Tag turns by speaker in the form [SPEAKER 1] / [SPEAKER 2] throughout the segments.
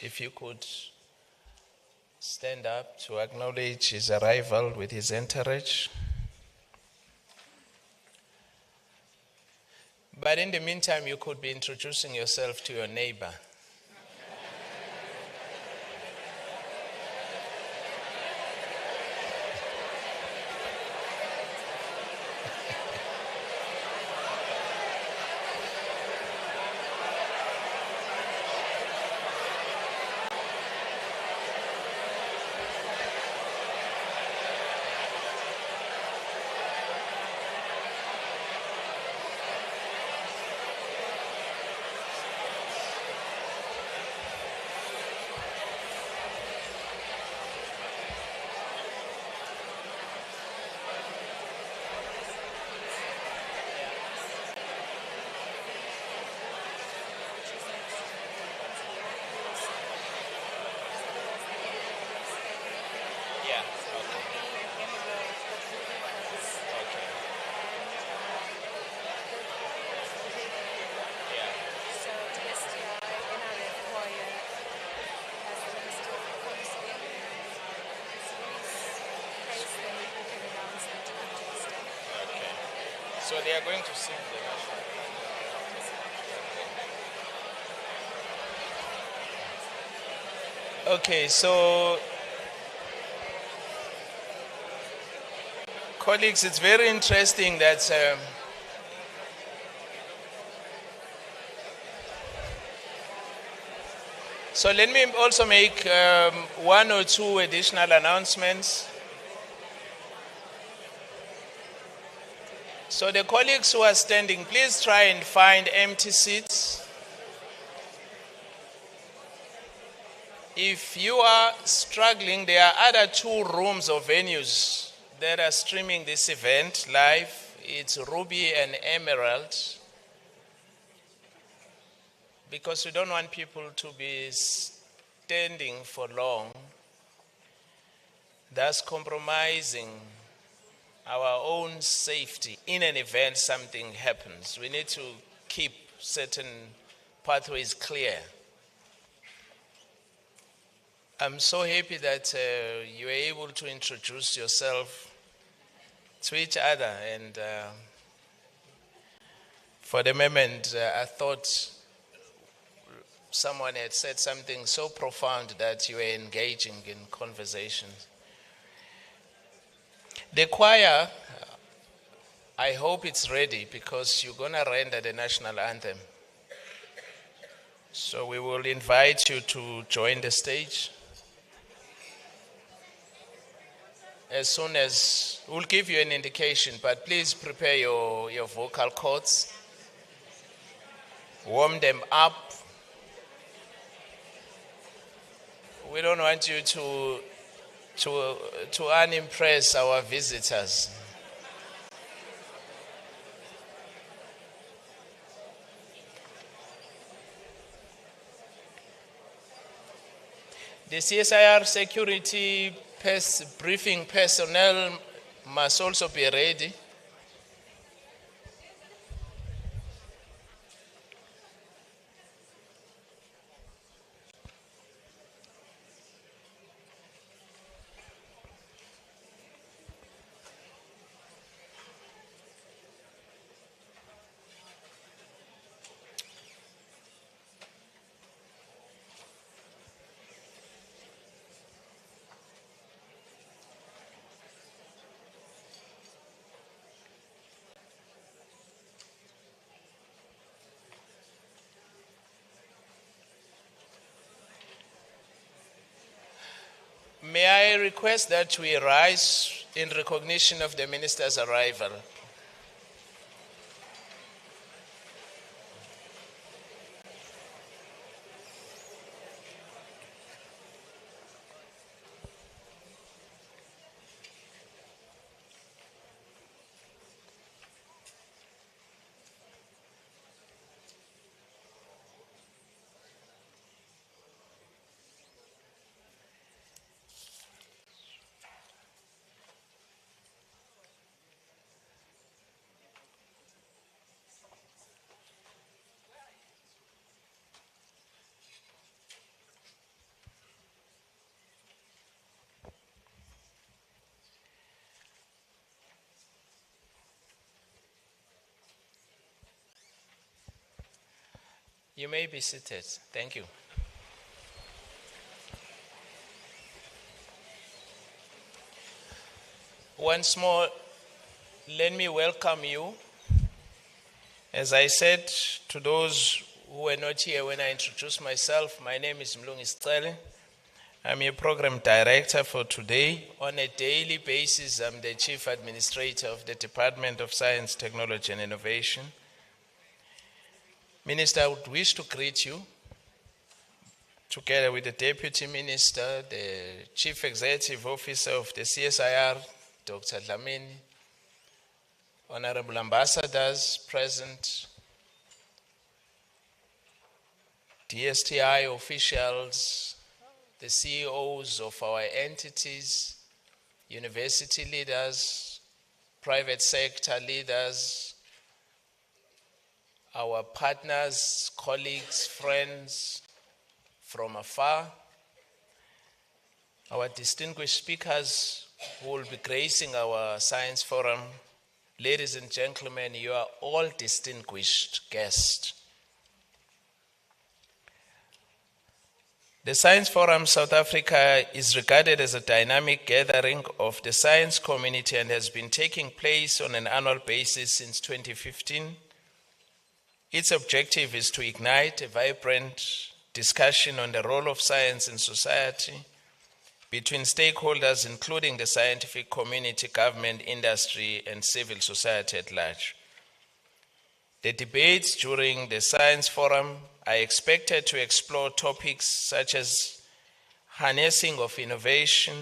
[SPEAKER 1] if you could stand up to acknowledge his arrival with his entourage. But in the meantime, you could be introducing yourself to your neighbor. So they are going to sing the national anthem. Okay, so colleagues, it's very interesting that so let me also make one or two additional announcements. So the colleagues who are standing, please try and find empty seats. If you are struggling, there are other two rooms or venues that are streaming this event live. It's Ruby and Emerald. Because we don't want people to be standing for long, thus compromising our own safety. In an event, something happens. We need to keep certain pathways clear. I'm so happy that you were able to introduce yourself to each other. And for the moment, I thought someone had said something so profound that you were engaging in conversations. The choir, I hope it's ready because you're going to render the national anthem. So we will invite you to join the stage. As soon as, we'll give you an indication, but please prepare your vocal cords. Warm them up. We don't want you to unimpress our visitors. The CSIR security briefing personnel must also be ready. May I request that we rise in recognition of the minister's arrival? You may be seated. Thank you. Once more, let me welcome you. As I said to those who were not here when I introduced myself, my name is Nzimande. I'm your program director for today. On a daily basis, I'm the chief administrator of the Department of Science, Technology and Innovation. Minister, I would wish to greet you together with the Deputy Minister, the Chief Executive Officer of the CSIR, Dr. Dlamini, Honorable Ambassadors present, DSTI officials, the CEOs of our entities, university leaders, private sector leaders, our partners, colleagues, friends from afar, our distinguished speakers who will be gracing our science forum. Ladies and gentlemen, you are all distinguished guests. The Science Forum South Africa is regarded as a dynamic gathering of the science community and has been taking place on an annual basis since 2015. Its objective is to ignite a vibrant discussion on the role of science in society between stakeholders including the scientific community, government, industry, and civil society at large. The debates during the Science Forum are expected to explore topics such as harnessing of innovation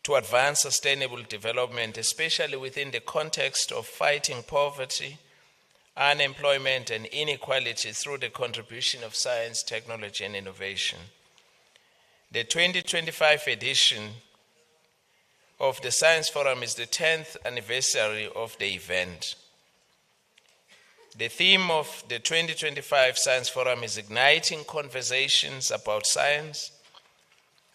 [SPEAKER 1] to advance sustainable development, especially within the context of fighting poverty, unemployment, and inequality through the contribution of science, technology, and innovation. The 2025 edition of the Science Forum is the 10th anniversary of the event. The theme of the 2025 Science Forum is igniting conversations about science,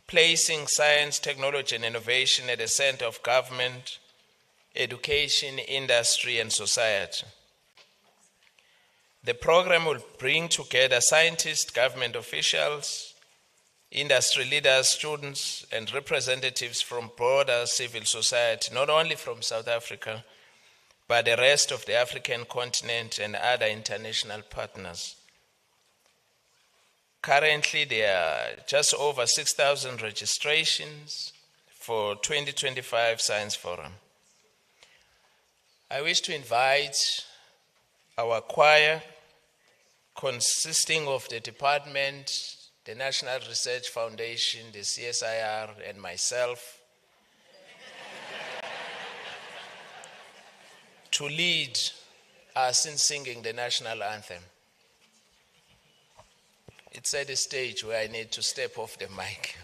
[SPEAKER 1] placing science, technology, and innovation at the center of government, education, industry, and society. The program will bring together scientists, government officials, industry leaders, students, and representatives from broader civil society, not only from South Africa, but the rest of the African continent and other international partners. Currently, there are just over 6,000 registrations for 2025 Science Forum. I wish to invite our choir, consisting of the department, the National Research Foundation, the CSIR, and myself, to lead us in singing the national anthem. It's at a stage where I need to step off the mic.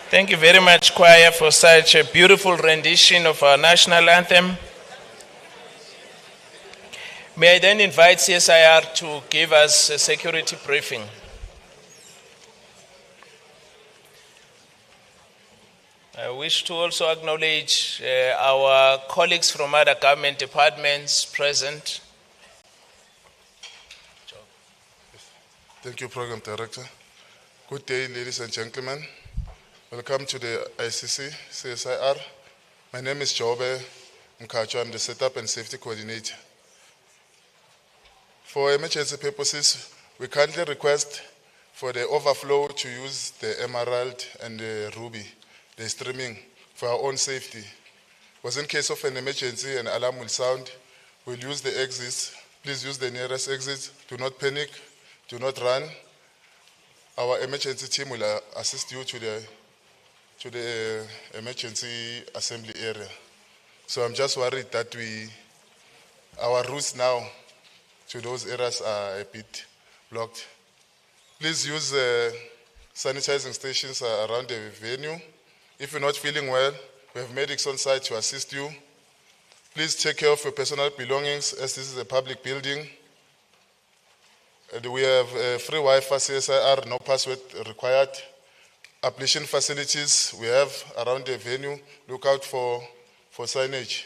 [SPEAKER 1] Thank you very much, choir, for such a beautiful rendition of our national anthem. May I then invite CSIR to give us a security briefing. I wish to also acknowledge our colleagues from other government departments present.
[SPEAKER 2] Thank you, Program Director. Good day, ladies and gentlemen. Welcome to the ICC CSIR. My name is Jobe Mkacho. I'm the Setup and Safety Coordinator. For emergency purposes, we kindly request for the overflow to use the Emerald and the Ruby, the streaming, for our own safety. Was in case of an emergency, an alarm will sound. We'll use the exits. Please use the nearest exits. Do not panic. Do not run. Our emergency team will assist you to the emergency assembly area. So I'm just worried that our routes now to those areas are a bit blocked. Please use sanitizing stations around the venue. If you're not feeling well, we have medics on site to assist you. Please take care of your personal belongings as this is a public building. And we have free Wi-Fi, CSIR, no password required. Ablution facilities we have around the venue. Look out for signage.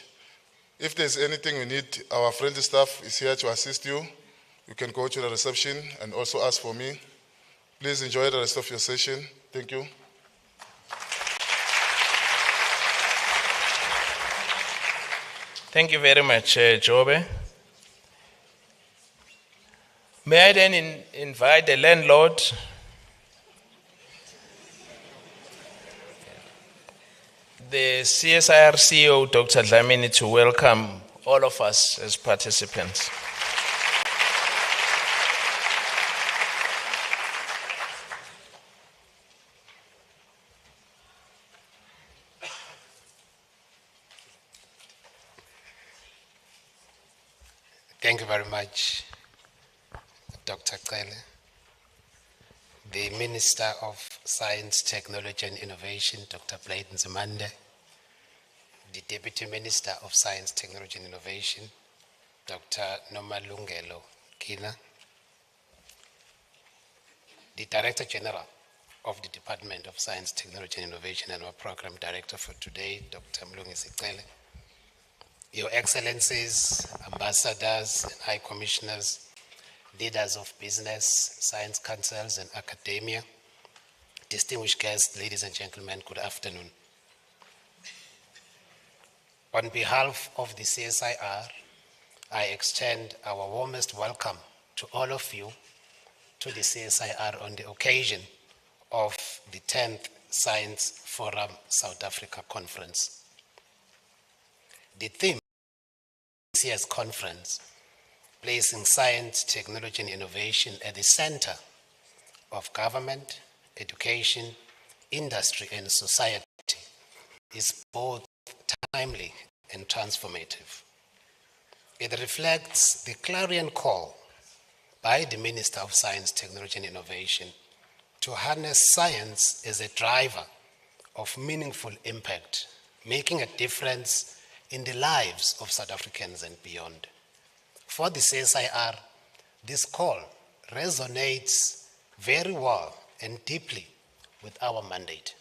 [SPEAKER 2] If there's anything you need, our friendly staff is here to assist you. You can go to the reception and also ask for me. Please enjoy the rest of your session. Thank you.
[SPEAKER 1] Thank you very much, Jobe. May I then invite the landlord, the CSIR CEO, Dr. Dlamini, to welcome all of us as participants.
[SPEAKER 3] Thank you very much, Dr. Kele, the Minister of Science, Technology and Innovation, Dr. Nzimande, the Deputy Minister of Science, Technology and Innovation, Dr. Nomalungelo Kina, the Director General of the Department of Science, Technology and Innovation, and our Program Director for today, Dr. Mlungisi Kele, Your Excellencies, Ambassadors and High Commissioners, leaders of business, science councils and academia, distinguished guests, ladies and gentlemen, good afternoon. On behalf of the CSIR, I extend our warmest welcome to all of you to the CSIR on the occasion of the 10th Science Forum South Africa Conference. The theme of this year's conference, placing science, technology and innovation at the center of government, education, industry and society, is both timely and transformative. It reflects the clarion call by the Minister of Science, Technology and Innovation to harness science as a driver of meaningful impact, making a difference in the lives of South Africans and beyond. For the CSIR, this call resonates very well and deeply with our mandate,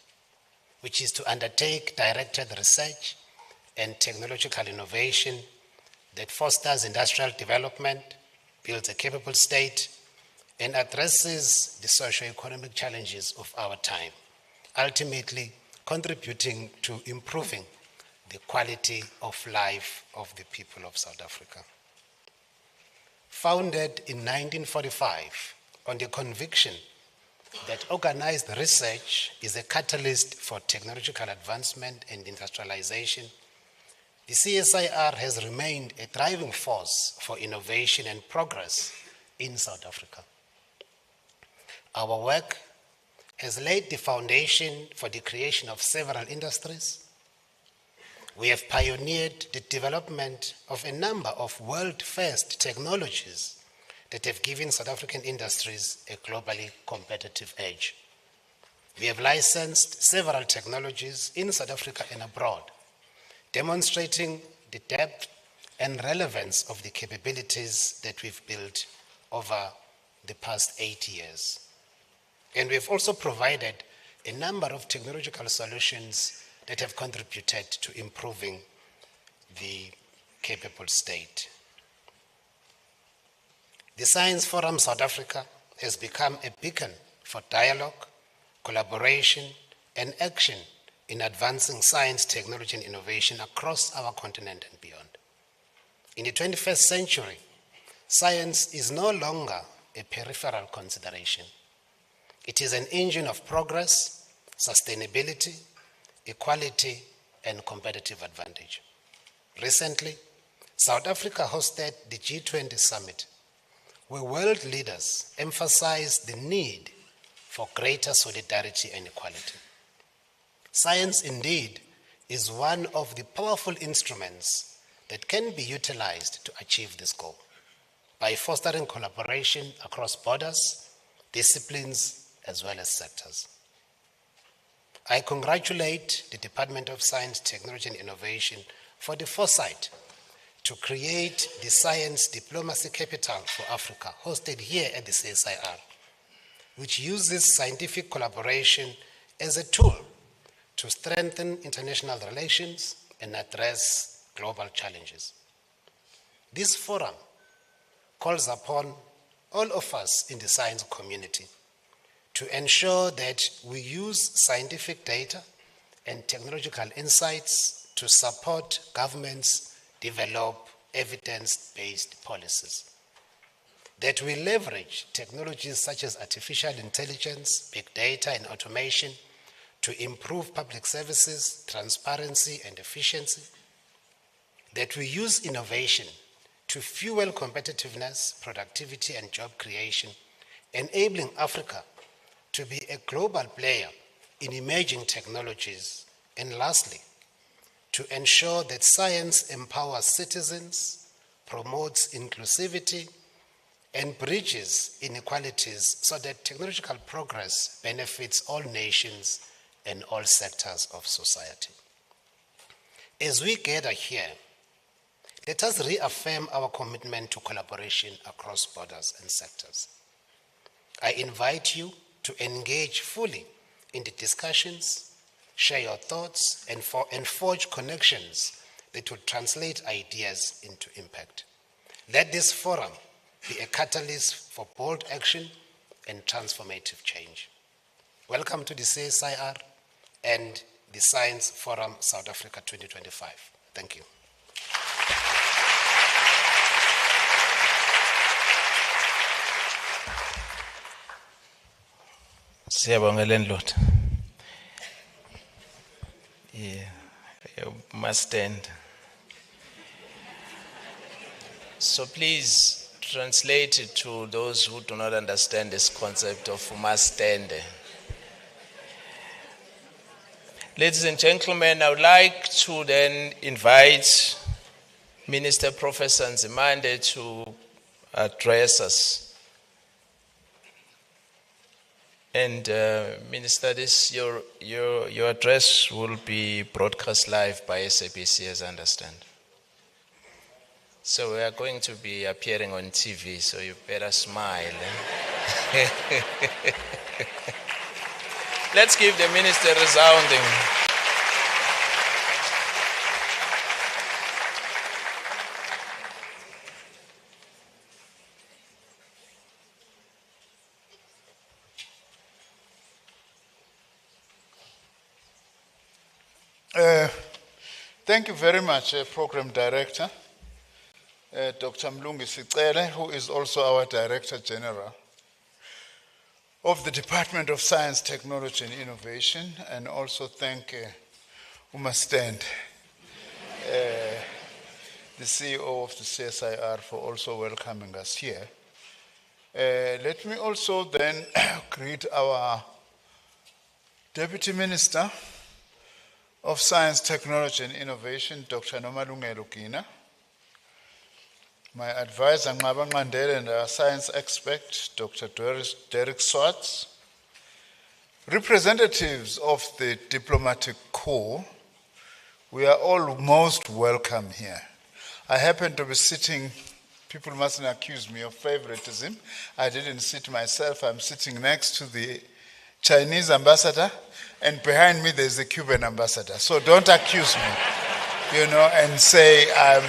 [SPEAKER 3] which is to undertake directed research and technological innovation that fosters industrial development, builds a capable state, and addresses the socio-economic challenges of our time, ultimately contributing to improving the quality of life of the people of South Africa. Founded in 1945 on the conviction that organized research is a catalyst for technological advancement and industrialization, the CSIR has remained a driving force for innovation and progress in South Africa. Our work has laid the foundation for the creation of several industries. We have pioneered the development of a number of world-first technologies that have given South African industries a globally competitive edge. We have licensed several technologies in South Africa and abroad, demonstrating the depth and relevance of the capabilities that we've built over the past 8 years. And we've also provided a number of technological solutions that have contributed to improving the capable state. The Science Forum South Africa has become a beacon for dialogue, collaboration, and action in advancing science, technology, and innovation across our continent and beyond. In the 21st century, science is no longer a peripheral consideration. It is an engine of progress, sustainability, equality, and competitive advantage. Recently, South Africa hosted the G20 summit, where world leaders emphasized the need for greater solidarity and equality. Science, indeed, is one of the powerful instruments that can be utilized to achieve this goal by fostering collaboration across borders, disciplines, as well as sectors. I congratulate the Department of Science, Technology and Innovation for the foresight to create the Science Diplomacy Capital for Africa, hosted here at the CSIR, which uses scientific collaboration as a tool to strengthen international relations and address global challenges. This forum calls upon all of us in the science community to ensure that we use scientific data and technological insights to support governments develop evidence-based policies, that we leverage technologies such as artificial intelligence, big data, and automation to improve public services, transparency, and efficiency, that we use innovation to fuel competitiveness, productivity, and job creation, enabling Africa to be a global player in emerging technologies, and lastly, to ensure that science empowers citizens, promotes inclusivity, and bridges inequalities so that technological progress benefits all nations and all sectors of society. As we gather here, let us reaffirm our commitment to collaboration across borders and sectors. I invite you to engage fully in the discussions, share your thoughts, and forge connections that will translate ideas into impact. Let this forum be a catalyst for bold action and transformative change. Welcome to the CSIR and the Science Forum South Africa 2025. Thank you.
[SPEAKER 1] Siyabonga landlord. Yeah, you must stand. So please translate it to those who do not understand this concept of must stand. Ladies and gentlemen, I would like to then invite Minister Professor Nzimande to address us. And Minister, your address will be broadcast live by SABC, as I understand. So we are going to be appearing on TV, so you better smile. Let's give the minister a resounding.
[SPEAKER 4] Thank you very much, Program Director, Dr. Mlungi Sicele, who is also our Director General of the Department of Science, Technology and Innovation, and also thank Stand, the CEO of the CSIR, for also welcoming us here. Let me also then greet our Deputy Minister of Science, Technology and Innovation, Dr. Nomalungelo Gina, my advisor, Ngaba Ngandele, and our science expert, Dr. Derek Swartz, Representatives of the diplomatic corps, we are all most welcome here. I happen to be sitting, people mustn't accuse me of favoritism. I didn't sit myself, I'm sitting next to the Chinese ambassador, and behind me there's the Cuban ambassador. So don't accuse me, and say I'm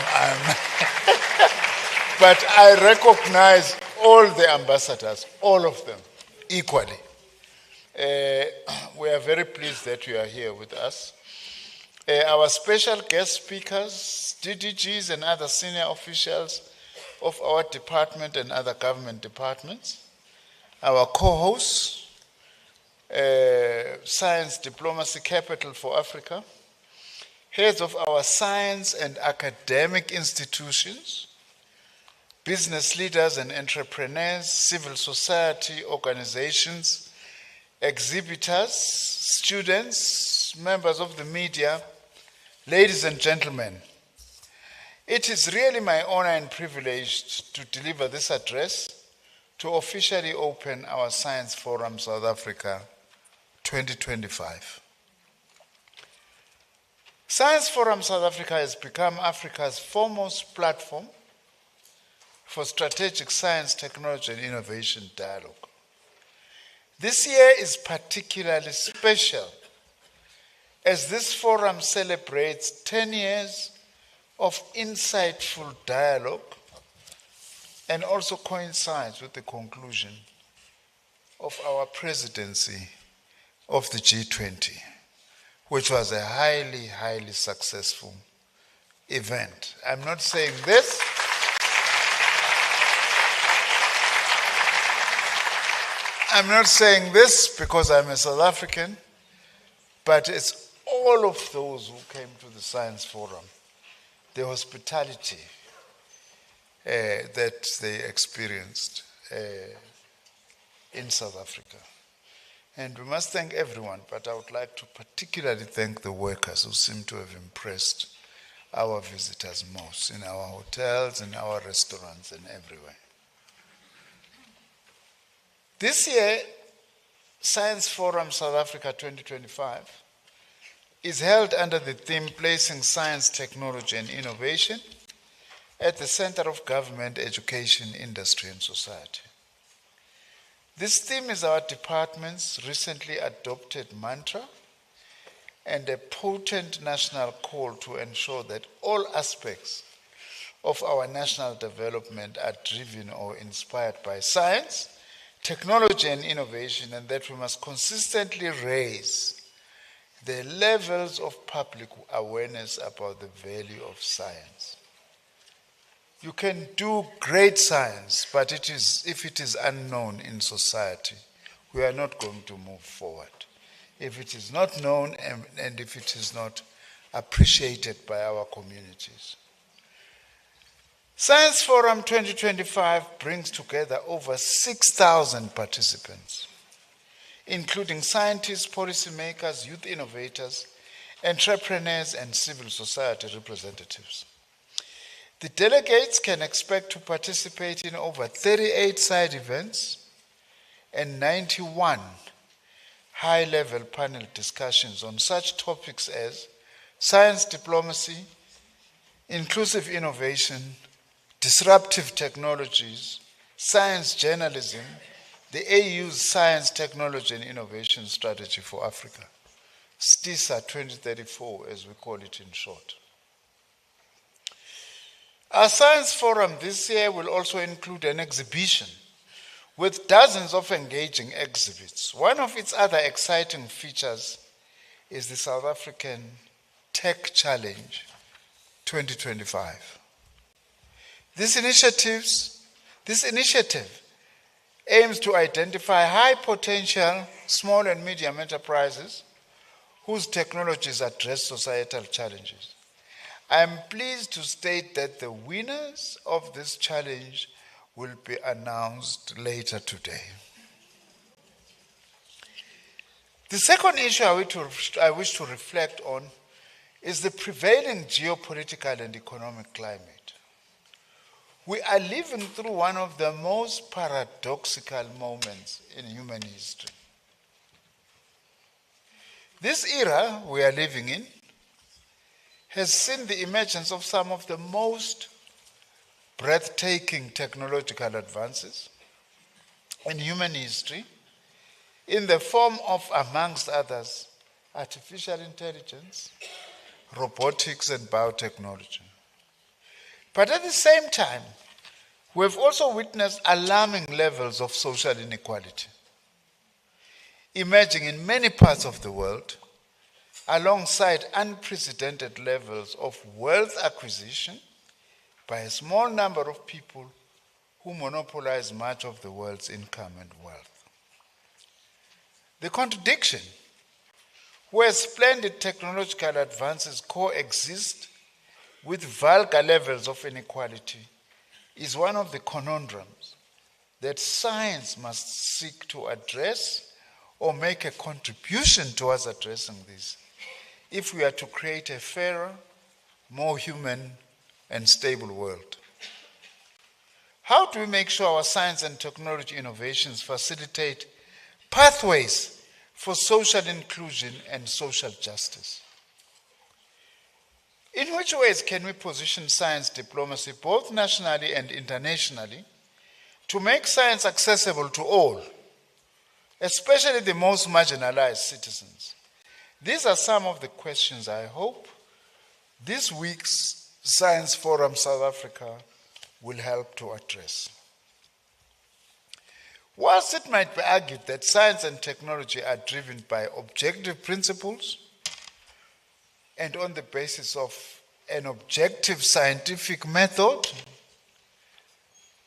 [SPEAKER 4] but I recognize all the ambassadors, all of them, equally. We are very pleased that you are here with us. Our special guest speakers, DDGs and other senior officials of our department and other government departments, our co-hosts, Science Diplomacy Capital for Africa, heads of our science and academic institutions, business leaders and entrepreneurs, civil society organizations, exhibitors, students, members of the media, ladies and gentlemen. It is really my honor and privilege to deliver this address to officially open our Science Forum South Africa 2025. Science Forum South Africa has become Africa's foremost platform for strategic science, technology, and innovation dialogue. This year is particularly special as this forum celebrates 10 years of insightful dialogue and also coincides with the conclusion of our presidency of the G20, which was a highly, highly successful event. I'm not saying this. I'm not saying this because I'm a South African, but it's all of those who came to the Science Forum, the hospitality that they experienced in South Africa. And we must thank everyone, but I would like to particularly thank the workers who seem to have impressed our visitors most in our hotels, in our restaurants, and everywhere. This year, Science Forum South Africa 2025 is held under the theme Placing Science, Technology and Innovation at the Center of Government, Education, Industry and Society. This theme is our department's recently adopted mantra and a potent national call to ensure that all aspects of our national development are driven or inspired by science, technology and innovation, and that we must consistently raise the levels of public awareness about the value of science. You can do great science, but if it is unknown in society, we are not going to move forward. If it is not known and if it is not appreciated by our communities. Science Forum 2025 brings together over 6,000 participants, including scientists, policymakers, youth innovators, entrepreneurs, and civil society representatives. The delegates can expect to participate in over 38 side events and 91 high-level panel discussions on such topics as science diplomacy, inclusive innovation, disruptive technologies, science journalism, the AU's Science, Technology and Innovation Strategy for Africa, STISA 2034 as we call it in short. Our Science Forum this year will also include an exhibition with dozens of engaging exhibits. One of its other exciting features is the South African Tech Challenge 2025. This initiative aims to identify high potential small and medium enterprises whose technologies address societal challenges. I am pleased to state that the winners of this challenge will be announced later today. The second issue I wish to reflect on is the prevailing geopolitical and economic climate. We are living through one of the most paradoxical moments in human history. This era we are living in has seen the emergence of some of the most breathtaking technological advances in human history in the form of, amongst others, artificial intelligence, robotics, and biotechnology. But at the same time, we have also witnessed alarming levels of social inequality emerging in many parts of the world, alongside unprecedented levels of wealth acquisition by a small number of people who monopolize much of the world's income and wealth. The contradiction, where splendid technological advances coexist with vulgar levels of inequality, is one of the conundrums that science must seek to address or make a contribution towards addressing this if we are to create a fairer, more human, and stable world. How do we make sure our science and technology innovations facilitate pathways for social inclusion and social justice? In which ways can we position science diplomacy, both nationally and internationally, to make science accessible to all, especially the most marginalized citizens? These are some of the questions I hope this week's Science Forum South Africa will help to address. Whilst it might be argued that science and technology are driven by objective principles and on the basis of an objective scientific method,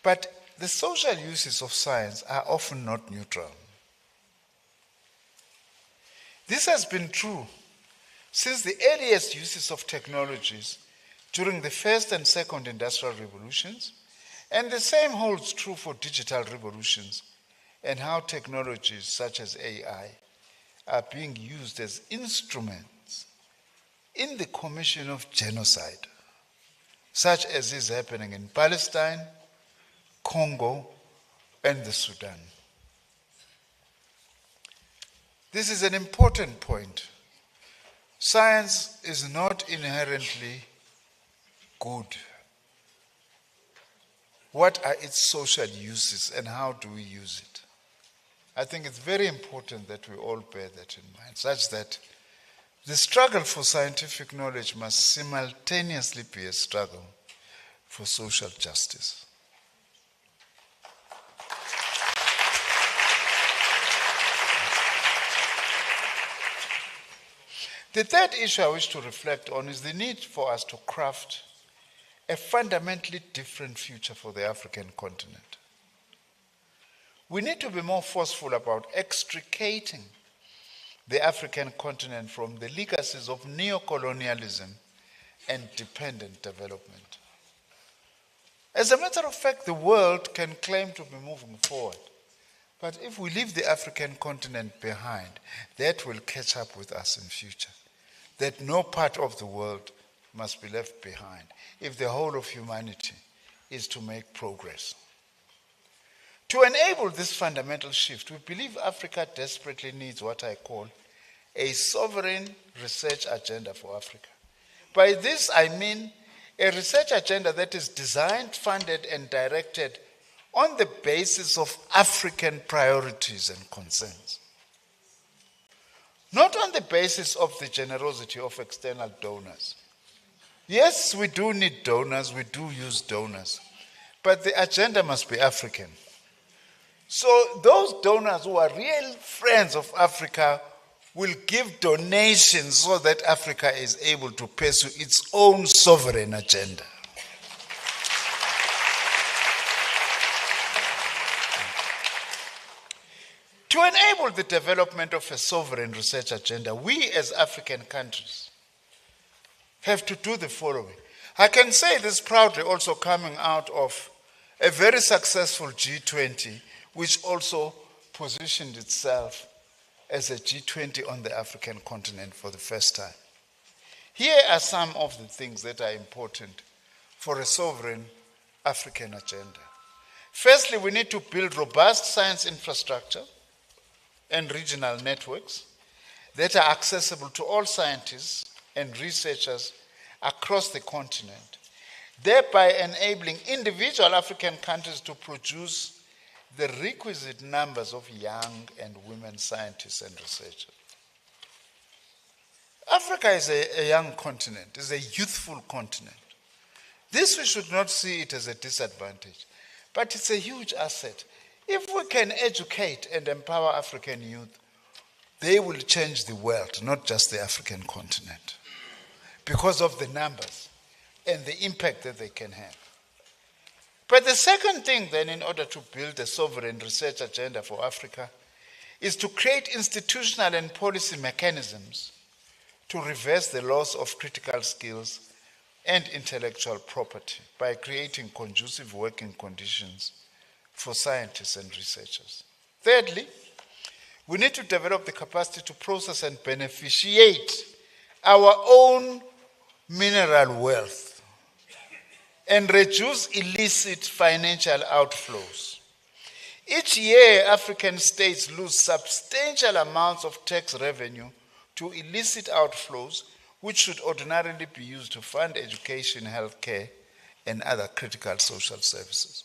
[SPEAKER 4] but the social uses of science are often not neutral. This has been true since the earliest uses of technologies during the first and second industrial revolutions, and the same holds true for digital revolutions and how technologies such as AI are being used as instruments in the commission of genocide, such as is happening in Palestine, Congo, and the Sudan. This is an important point. Science is not inherently good. What are its social uses and how do we use it? I think it's very important that we all bear that in mind, such that the struggle for scientific knowledge must simultaneously be a struggle for social justice. The third issue I wish to reflect on is the need for us to craft a fundamentally different future for the African continent. We need to be more forceful about extricating the African continent from the legacies of neocolonialism and dependent development. As a matter of fact, the world can claim to be moving forward. But if we leave the African continent behind, that will catch up with us in future. That no part of the world must be left behind if the whole of humanity is to make progress. To enable this fundamental shift, we believe Africa desperately needs what I call a sovereign research agenda for Africa. By this, I mean a research agenda that is designed, funded, and directed on the basis of African priorities and concerns. Not on the basis of the generosity of external donors. Yes, we do need donors, we do use donors, but the agenda must be African. So those donors who are real friends of Africa will give donations so that Africa is able to pursue its own sovereign agenda. To enable the development of a sovereign research agenda, we as African countries have to do the following. I can say this proudly, also coming out of a very successful G20, which also positioned itself as a G20 on the African continent for the first time. Here are some of the things that are important for a sovereign African agenda. Firstly, we need to build robust science infrastructure and regional networks that are accessible to all scientists and researchers across the continent, thereby enabling individual African countries to produce the requisite numbers of young and women scientists and researchers. Africa is a young continent, is a youthful continent. This we should not see it as a disadvantage, but it's a huge asset. If we can educate and empower African youth, they will change the world, not just the African continent, because of the numbers and the impact that they can have. But the second thing then, in order to build a sovereign research agenda for Africa, is to create institutional and policy mechanisms to reverse the loss of critical skills and intellectual property by creating conducive working conditions for scientists and researchers. Thirdly, we need to develop the capacity to process and beneficiate our own mineral wealth and reduce illicit financial outflows. Each year, African states lose substantial amounts of tax revenue to illicit outflows, which should ordinarily be used to fund education, healthcare, and other critical social services.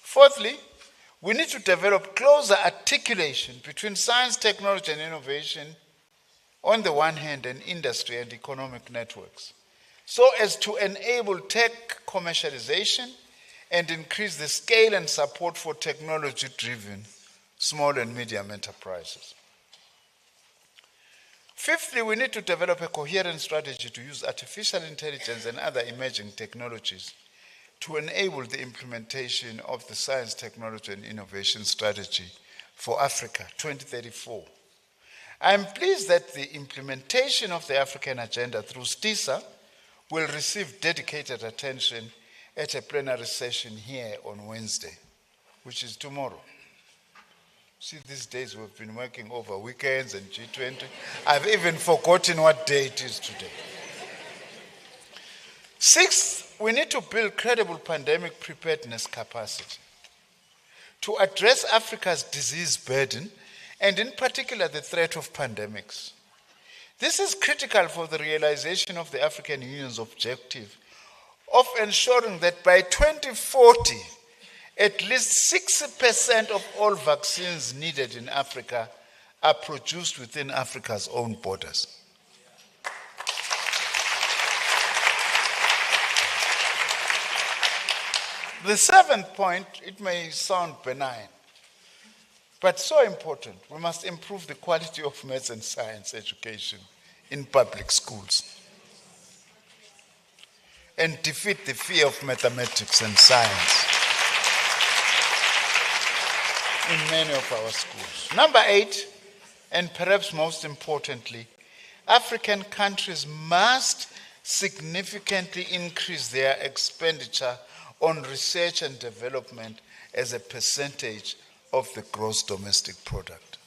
[SPEAKER 4] Fourthly, we need to develop closer articulation between science, technology, and innovation on the one hand, and industry and economic networks, so as to enable tech commercialization and increase the scale and support for technology-driven small and medium enterprises. Fifthly, we need to develop a coherent strategy to use artificial intelligence and other emerging technologies to enable the implementation of the Science, Technology and Innovation Strategy for Africa 2034. I am pleased that the implementation of the African agenda through STISA will receive dedicated attention at a plenary session here on Wednesday, which is tomorrow. See, these days we've been working over weekends and G20. I've even forgotten what day it is today. Sixth, we need to build credible pandemic preparedness capacity to address Africa's disease burden and in particular the threat of pandemics. This is critical for the realization of the African Union's objective of ensuring that by 2040, at least 60% of all vaccines needed in Africa are produced within Africa's own borders. The seventh point, it may sound benign, but so important. We must improve the quality of maths and science education in public schools and defeat the fear of mathematics and science in many of our schools. Number 8, and perhaps most importantly, African countries must significantly increase their expenditure on research and development as a percentage of the gross domestic product.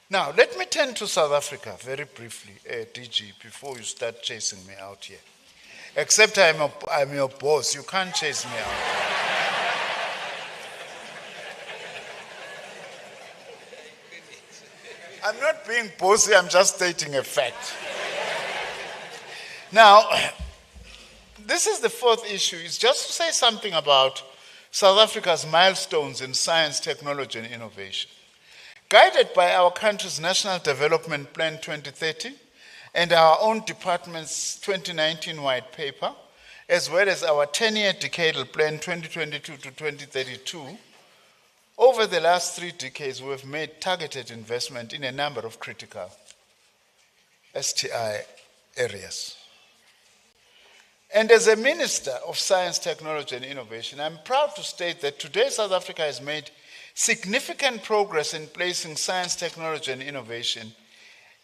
[SPEAKER 4] Now, let me turn to South Africa very briefly, DG, before you start chasing me out here. Except I'm your boss, you can't chase me out. I'm not being bossy, I'm just stating a fact. Now, this is the fourth issue, is just to say something about South Africa's milestones in science, technology, and innovation. Guided by our country's National Development Plan 2030 and our own department's 2019 white paper, as well as our 10-year decadal plan 2022 to 2032, over the last 3 decades, we have made targeted investment in a number of critical STI areas. And as a Minister of Science, Technology and Innovation, I'm proud to state that today South Africa has made significant progress in placing science, technology and innovation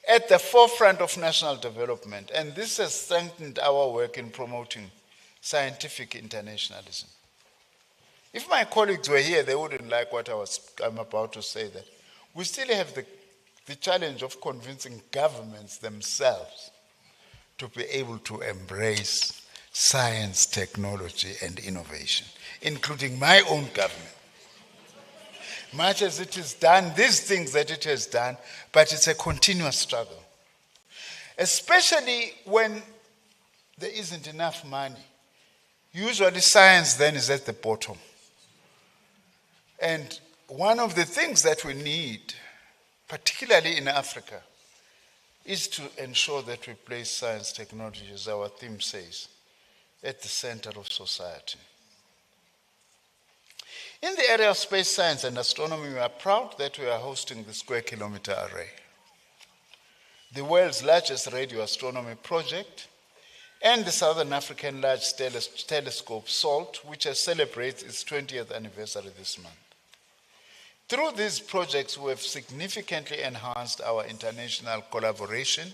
[SPEAKER 4] at the forefront of national development, and this has strengthened our work in promoting scientific internationalism. If my colleagues were here, they wouldn't like what I'm about to say, that we still have the challenge of convincing governments themselves to be able to embrace science, technology, and innovation, including my own government. much as it has done these things that it has done, but it's a continuous struggle. Especially when there isn't enough money. Usually science then is at the bottom. And one of the things that we need, particularly in Africa, is to ensure that we place science technology, as our theme says, at the center of society. In the area of space science and astronomy, we are proud that we are hosting the Square Kilometer Array, the world's largest radio astronomy project, and the Southern African Large Telescope, SALT, which celebrates its 20th anniversary this month. Through these projects, we have significantly enhanced our international collaboration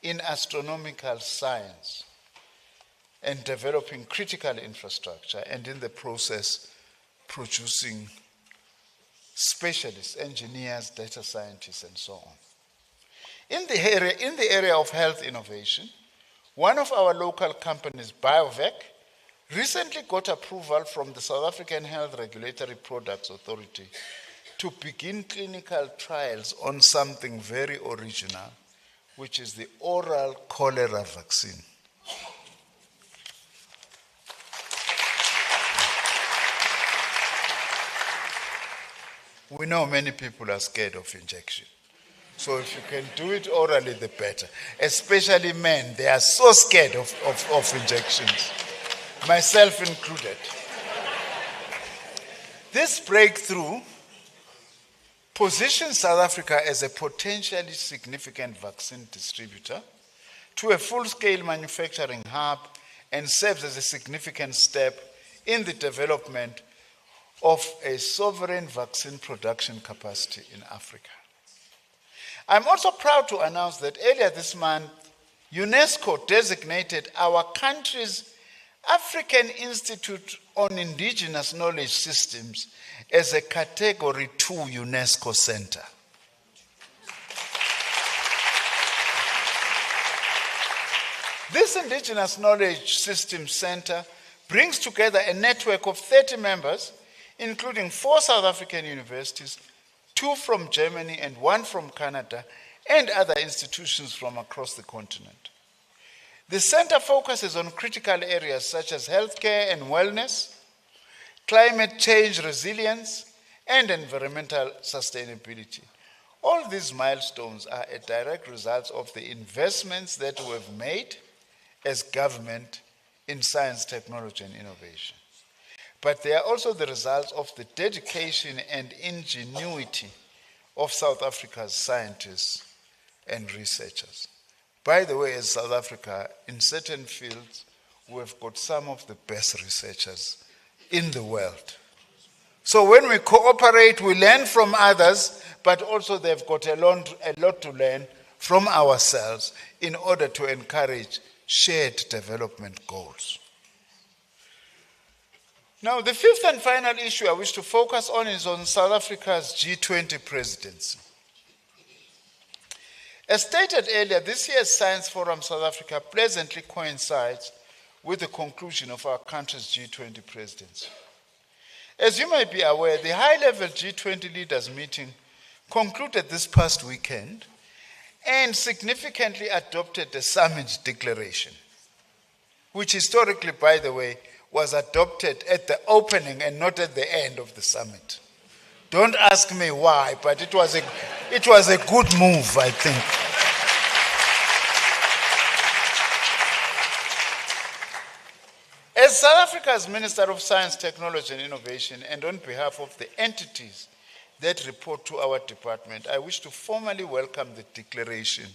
[SPEAKER 4] in astronomical science and developing critical infrastructure, and in the process, producing specialists, engineers, data scientists, and so on. In the area of health innovation, one of our local companies, BioVac, recently got approval from the South African Health Regulatory Products Authority to begin clinical trials on something very original, which is the oral cholera vaccine. We know many people are scared of injection. So if you can do it orally, the better. Especially men, they are so scared of injections, myself included. This breakthrough positions South Africa as a potentially significant vaccine distributor to a full-scale manufacturing hub, and serves as a significant step in the development of a sovereign vaccine production capacity in Africa. I'm also proud to announce that earlier this month, UNESCO designated our country's African Institute on Indigenous Knowledge Systems as a Category 2 UNESCO center. This Indigenous Knowledge Systems Center brings together a network of 30 members, including 4 South African universities, 2 from Germany and 1 from Canada, and other institutions from across the continent. The center focuses on critical areas such as healthcare and wellness, climate change resilience, and environmental sustainability. All these milestones are a direct result of the investments that we have made as government in science, technology, and innovation. But they are also the result of the dedication and ingenuity of South Africa's scientists and researchers. By the way, as South Africa, in certain fields, we have got some of the best researchers in the world. So when we cooperate, we learn from others, but also they've got a lot to learn from ourselves in order to encourage shared development goals. Now, the fifth and final issue I wish to focus on is on South Africa's G20 presidency. As stated earlier, this year's Science Forum South Africa pleasantly coincides with the conclusion of our country's G20 presidency. As you may be aware, the high-level G20 leaders meeting concluded this past weekend and significantly adopted the summit declaration, which historically, by the way, was adopted at the opening and not at the end of the summit. Don't ask me why, but it was a good move, I think. As South Africa's Minister of Science, Technology and Innovation, and on behalf of the entities that report to our department, I wish to formally welcome the declaration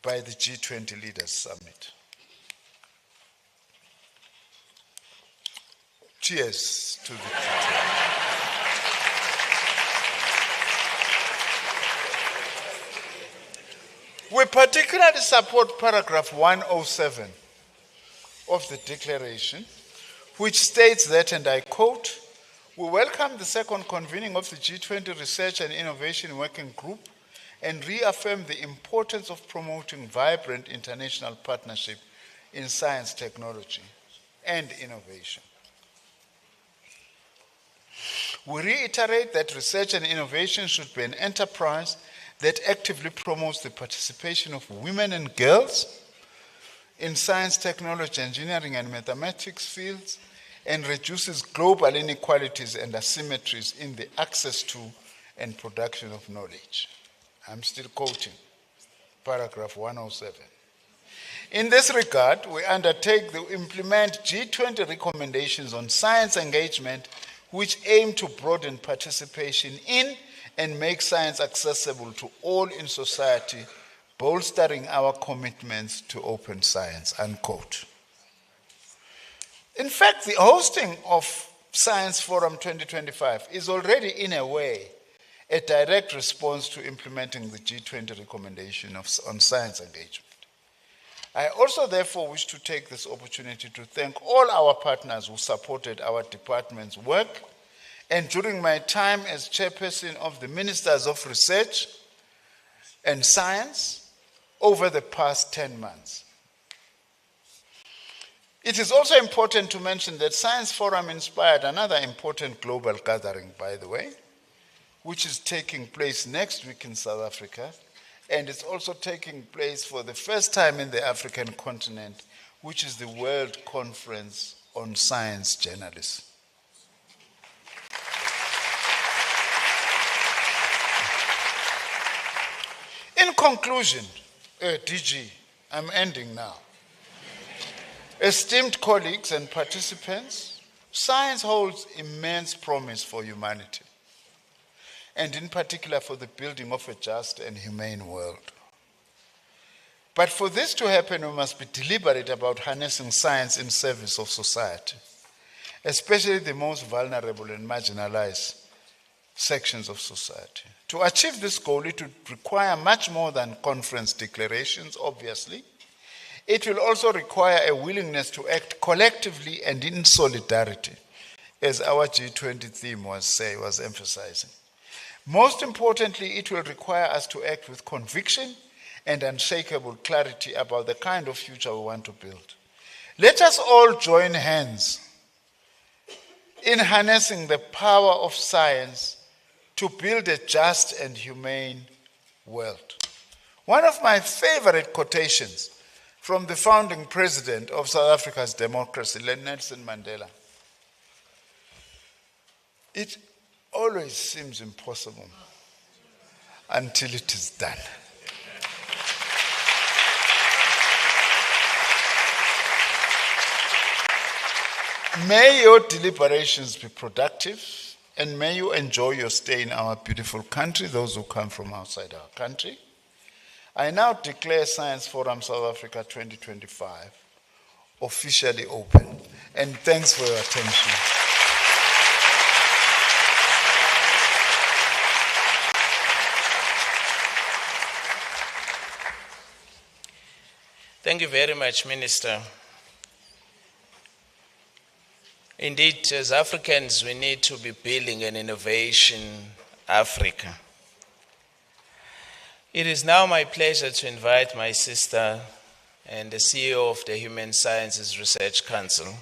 [SPEAKER 4] by the G20 Leaders Summit. Cheers to the G20. We particularly support paragraph 107 of the declaration, which states that, and I quote, "We welcome the second convening of the G20 Research and Innovation Working Group and reaffirm the importance of promoting vibrant international partnership in science, technology, and innovation." We reiterate that research and innovation should be an enterprise that actively promotes the participation of women and girls in science, technology, engineering, and mathematics fields, and reduces global inequalities and asymmetries in the access to and production of knowledge. I'm still quoting paragraph 107. In this regard, we undertake to implement G20 recommendations on science engagement, which aim to broaden participation in and make science accessible to all in society, bolstering our commitments to open science, unquote. In fact, the hosting of Science Forum 2025 is already, in a way, a direct response to implementing the G20 recommendation on science engagement. I also, therefore, wish to take this opportunity to thank all our partners who supported our department's work, and during my time as chairperson of the Ministers of Research and Science over the past 10 months. It is also important to mention that Science Forum inspired another important global gathering, by the way, which is taking place next week in South Africa, and it's also taking place for the first time in the African continent, which is the World Conference on Science Journalism. In conclusion, DG, I'm ending now. Esteemed colleagues and participants, science holds immense promise for humanity, and in particular for the building of a just and humane world. But for this to happen, we must be deliberate about harnessing science in service of society, especially the most vulnerable and marginalized sections of society. To achieve this goal, it would require much more than conference declarations, obviously. It will also require a willingness to act collectively and in solidarity, as our G20 theme was emphasizing. Most importantly, it will require us to act with conviction and unshakable clarity about the kind of future we want to build. Let us all join hands in harnessing the power of science to build a just and humane world. One of my favorite quotations from the founding president of South Africa's democracy, Nelson Mandela. It always seems impossible until it is done. May your deliberations be productive, and may you enjoy your stay in our beautiful country, those who come from outside our country. I now declare Science Forum South Africa 2025 officially open, and thanks for your attention.
[SPEAKER 1] Thank you very much, Minister. Indeed, as Africans, we need to be building an innovation Africa. It is now my pleasure to invite my sister and the CEO of the Human Sciences Research Council,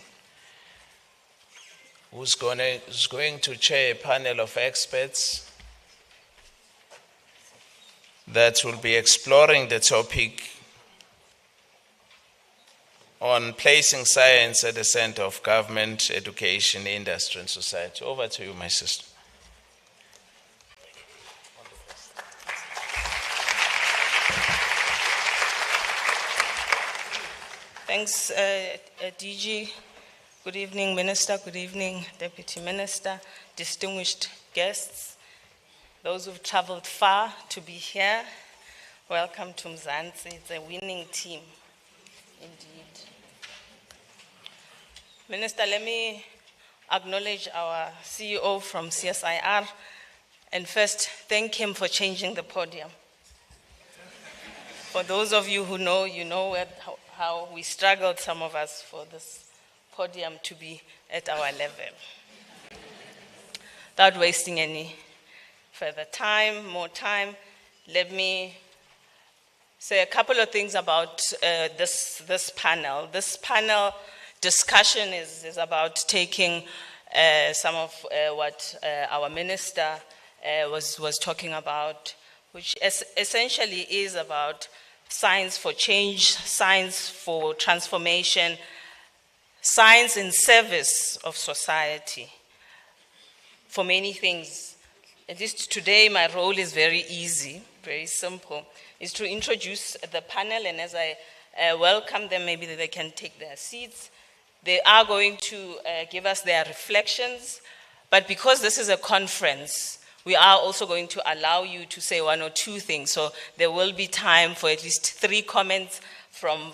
[SPEAKER 1] who's going to chair a panel of experts that will be exploring the topic on placing science at the center of government, education, industry, and society. Over to you, my sister.
[SPEAKER 5] Thanks, DG. Good evening, Minister. Good evening, Deputy Minister, distinguished guests, those who've traveled far to be here. Welcome to Mzansi. It's a winning team, indeed. Minister, let me acknowledge our CEO from CSIR and first thank him for changing the podium. For those of you who know, you know how we struggled, some of us, for this podium to be at our level. Without wasting any further time, let me say a couple of things about this panel. This panel discussion is about taking some of what our minister was talking about, which essentially is about science for change, science for transformation, science in service of society. For many things, at least today, my role is very easy, very simple, is to introduce the panel, and as I welcome them, maybe they can take their seats. They are going to give us their reflections, but because this is a conference, we are also going to allow you to say one or two things. So there will be time for at least 3 comments from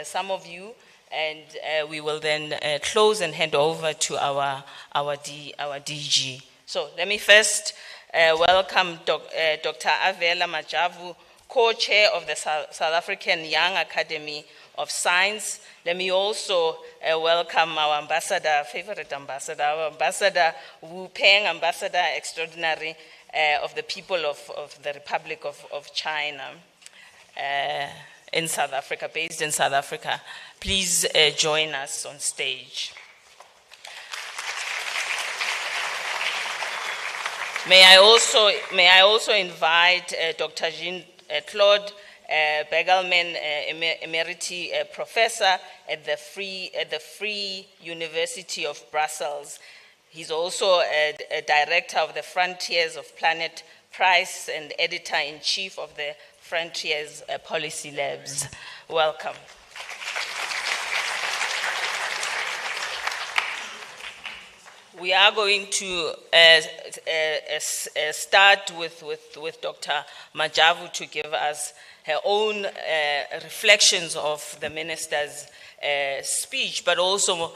[SPEAKER 5] some of you, and we will then close and hand over to our DG. So let me first welcome Dr. Avela Majavu, co-chair of the South African Young Academy of Science. Let me also welcome our ambassador, favorite ambassador, our ambassador Wu Peng, ambassador extraordinary of the people of the Republic of China in South Africa, based in South Africa. Please join us on stage. May I also invite Dr. Jean-Claude Begelman, Emeriti Professor at the Free University of Brussels. He's also a director of the Frontiers of Planet Prize and editor-in-chief of the Frontiers Policy Labs. Welcome. We are going to start with Dr. Majavu to give us her own reflections of the minister's speech, but also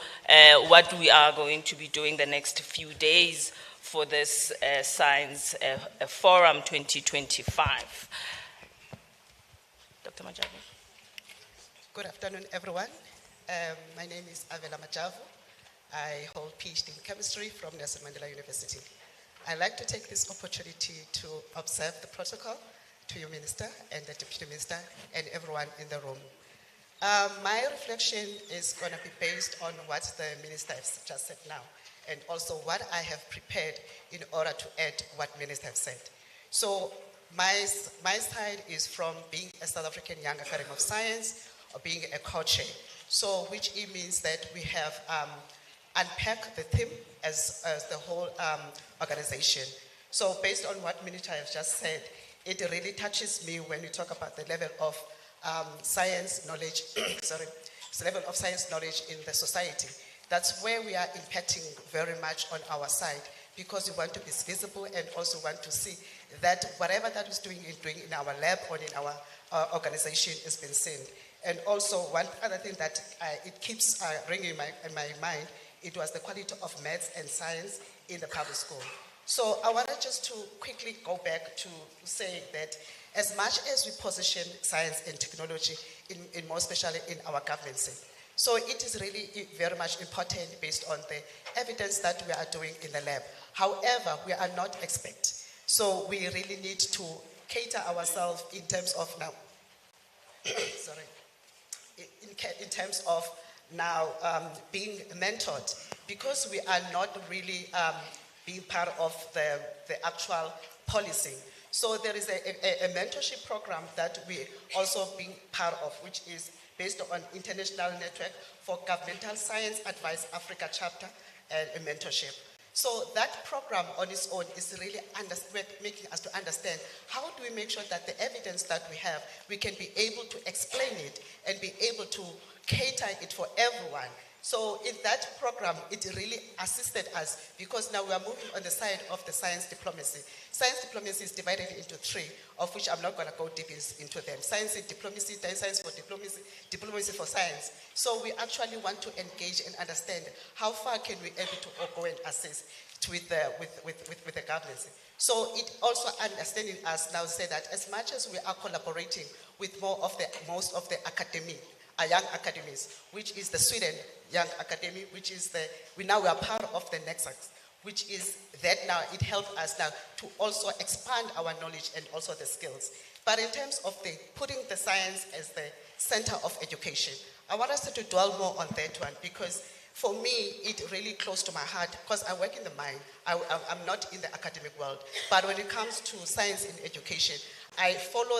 [SPEAKER 5] what we are going to be doing the next few days for this Science Forum 2025. Dr. Majavu.
[SPEAKER 6] Good afternoon, everyone. My name is Avela Majavu. I hold PhD in chemistry from Nelson Mandela University. I'd like to take this opportunity to observe the protocol to your minister and the deputy minister and everyone in the room. My reflection is going to be based on what the minister has just said now, and also what I have prepared in order to add what minister has said. So my side is from being a South African Young Academy of Science or being a co-chair. So which it means that we have unpack the theme as the whole organization. So based on what Minister has just said, it really touches me when we talk about the level of science knowledge, level of science knowledge in the society. That's where we are impacting very much on our side, because we want to be visible and also want to see that whatever that is doing in our lab or in our organization has been seen. And also one other thing that it keeps ringing in my mind, it was the quality of maths and science in the public school. So I wanted just to quickly go back to say that as much as we position science and technology, in more especially in our governance, so it is really very much important based on the evidence that we are doing in the lab. However, we are not experts. So we really need to cater ourselves in terms of now, in terms of now being mentored, because we are not really being part of the actual policing. So there is a mentorship program that we also being part of, which is based on International Network for Governmental Science Advice Africa chapter and a mentorship. So that program on its own is really making us to understand how do we make sure that the evidence that we have, we can be able to explain it and be able to cater it for everyone. So in that program, it really assisted us, because now we are moving on the side of the science diplomacy. Science diplomacy is divided into 3, of which I'm not going to go deep into them. Science and diplomacy, science for diplomacy, diplomacy for science. So we actually want to engage and understand how far can we able to go and assist with the governance. So it also understanding us now say that as much as we are collaborating with most of the academy, young academies, which is the Sweden Young Academy, which is we are part of the Nexus, which is that now it helps us now to also expand our knowledge and also the skills. But in terms of putting the science as the center of education, I want us to dwell more on that one, because For me, it really close to my heart because I work in the mine. I'm not in the academic world. But when it comes to science in education, I follow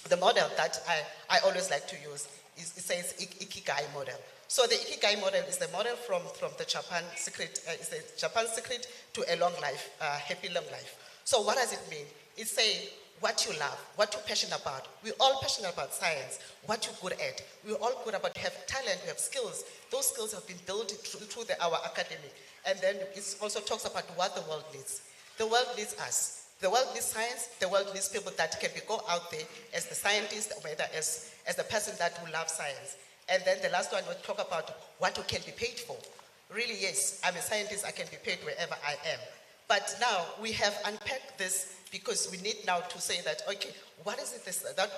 [SPEAKER 6] the model that I always like to use. It says Ikigai model. So the Ikigai model is the model from the Japan secret, is the Japan secret to a long life, happy long life. So what does it mean? It says what you love, what you're passionate about. We're all passionate about science, what you're good at. We're all good about, you have talent, you have skills. Those skills have been built through our academy. And then it also talks about what the world needs. The world needs us. The world needs science. The world needs people that can go out there as the scientist, or whether as the person that will love science. And then the last one will talk about what you can be paid for. Really, yes, I'm a scientist, I can be paid wherever I am. But now we have unpacked this because we need now to say that, okay, what is it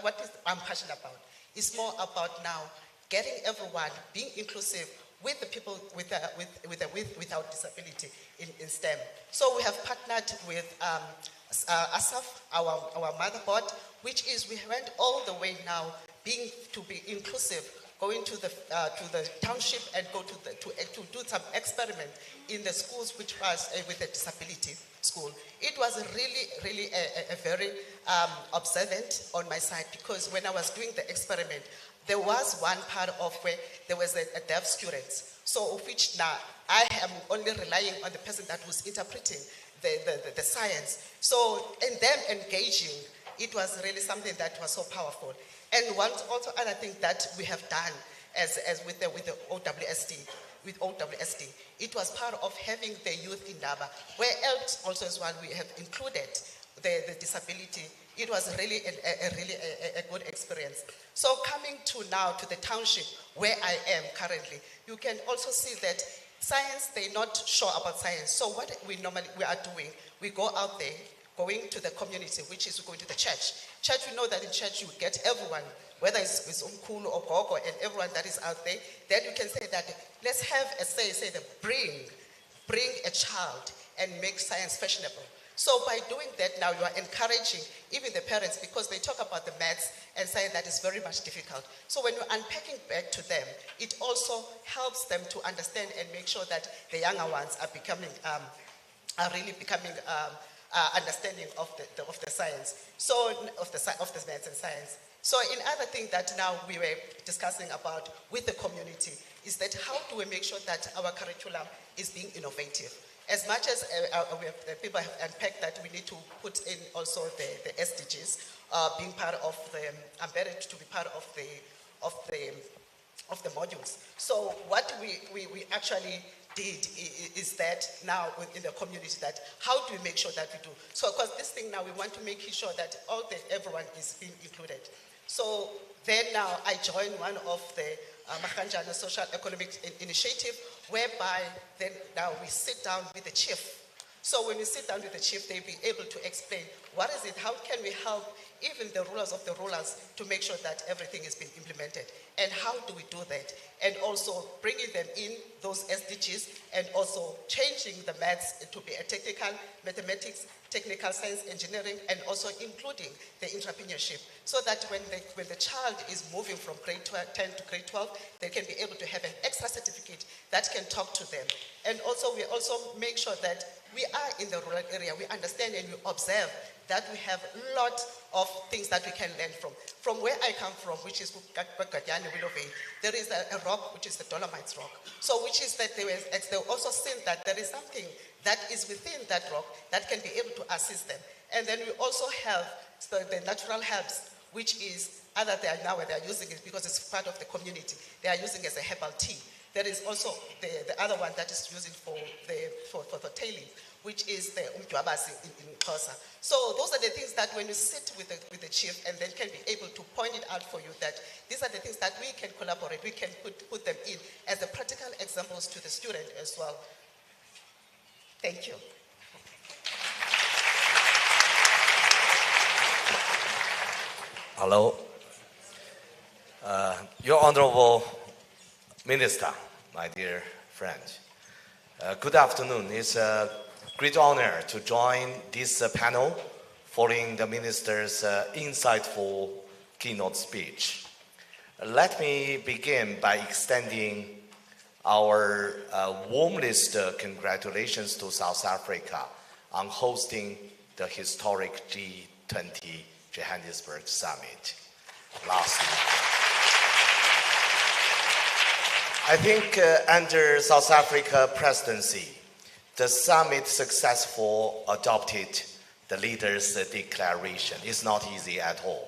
[SPEAKER 6] what is I'm passionate about? It's more about now getting everyone, being inclusive with the people without disability in STEM. So we have partnered with ASAF, our motherboard, which is we went all the way now to be inclusive, going to the township and to do some experiment in the schools which was with a disability school. It was really a very observant on my side, because when I was doing the experiment, there was one part of where there was a deaf student. So of which now I am only relying on the person that was interpreting the science. So in them engaging, it was really something that was so powerful. And one also other thing that we have done as with the OWSD, it was part of having the youth in Daba, where else also as well we have included the disability. It was really a good experience. So coming to now to the township where I am currently, you can also see that science, they're not sure about science. So what we are doing, we go out there, going to the community, which is going to the church. Church, we know that in church you get everyone, whether it's Umkulu or Gogo and everyone that is out there. Then you can say that let's have a say that bring a child and make science fashionable. So by doing that now, you are encouraging even the parents, because they talk about the maths and say that it's very much difficult. So when you're unpacking back to them, it also helps them to understand and make sure that the younger ones are really becoming understanding of the science, so of the maths and science. So in other thing that now we were discussing about with the community is that how do we make sure that our curriculum is being innovative? As much as people have unpacked that, we need to put in also the SDGs being part of the embedded to be part of the modules. So what we actually did is that now within the community, that how do we make sure that we do? So because this thing now we want to make sure that everyone is being included. So then now I joined one of the Makanjana Social Economic Initiative, whereby then now we sit down with the chief. So when we sit down with the chief, they'll be able to explain what is it, how can we help even the rulers of the rulers to make sure that everything is being implemented, and how do we do that? And also bringing them in those SDGs, and also changing the maths to be a technical, mathematics, technical science, engineering, and also including the entrepreneurship, so that when the child is moving from grade 10 to grade 12, they can be able to have an extra certificate that can talk to them. And also we also make sure that we are in the rural area, we understand and we observe that we have a lot of things that we can learn from. From where I come from, which is there is a rock, which is the Dolomites rock. So which is that they also seen that there is something that is within that rock that can be able to assist them. And then we also have the natural herbs, which is other than now where they are using it because it's part of the community. They are using it as a herbal tea. There is also the other one that is using for the tailing, which is the umdwabasi in Xhosa. So those are the things that when you sit with the chief, and then can be able to point it out for you that these are the things that we can collaborate, we can put them in as the practical examples to the student as well. Thank you.
[SPEAKER 7] Hello. Your Honorable Minister, my dear friend. Good afternoon. It's a great honor to join this panel following the Minister's insightful keynote speech. Let me begin by extending our warmest congratulations to South Africa on hosting the historic G20 Johannesburg Summit last week. I think under South Africa presidency, the summit successfully adopted the leaders' declaration. It's not easy at all,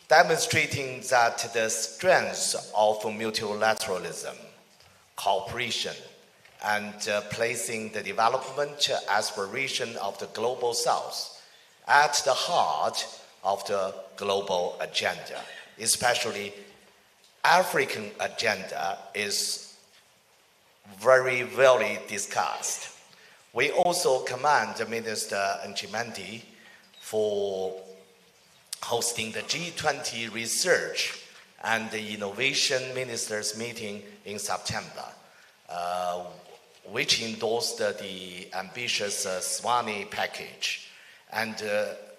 [SPEAKER 7] demonstrating that the strength of multilateralism, cooperation, and placing the development aspiration of the global South at the heart of the global agenda, especially African agenda, is very well discussed. We also commend Minister Nzimande for hosting the G20 Research and the Innovation Ministers meeting in September, which endorsed the ambitious Swanee package and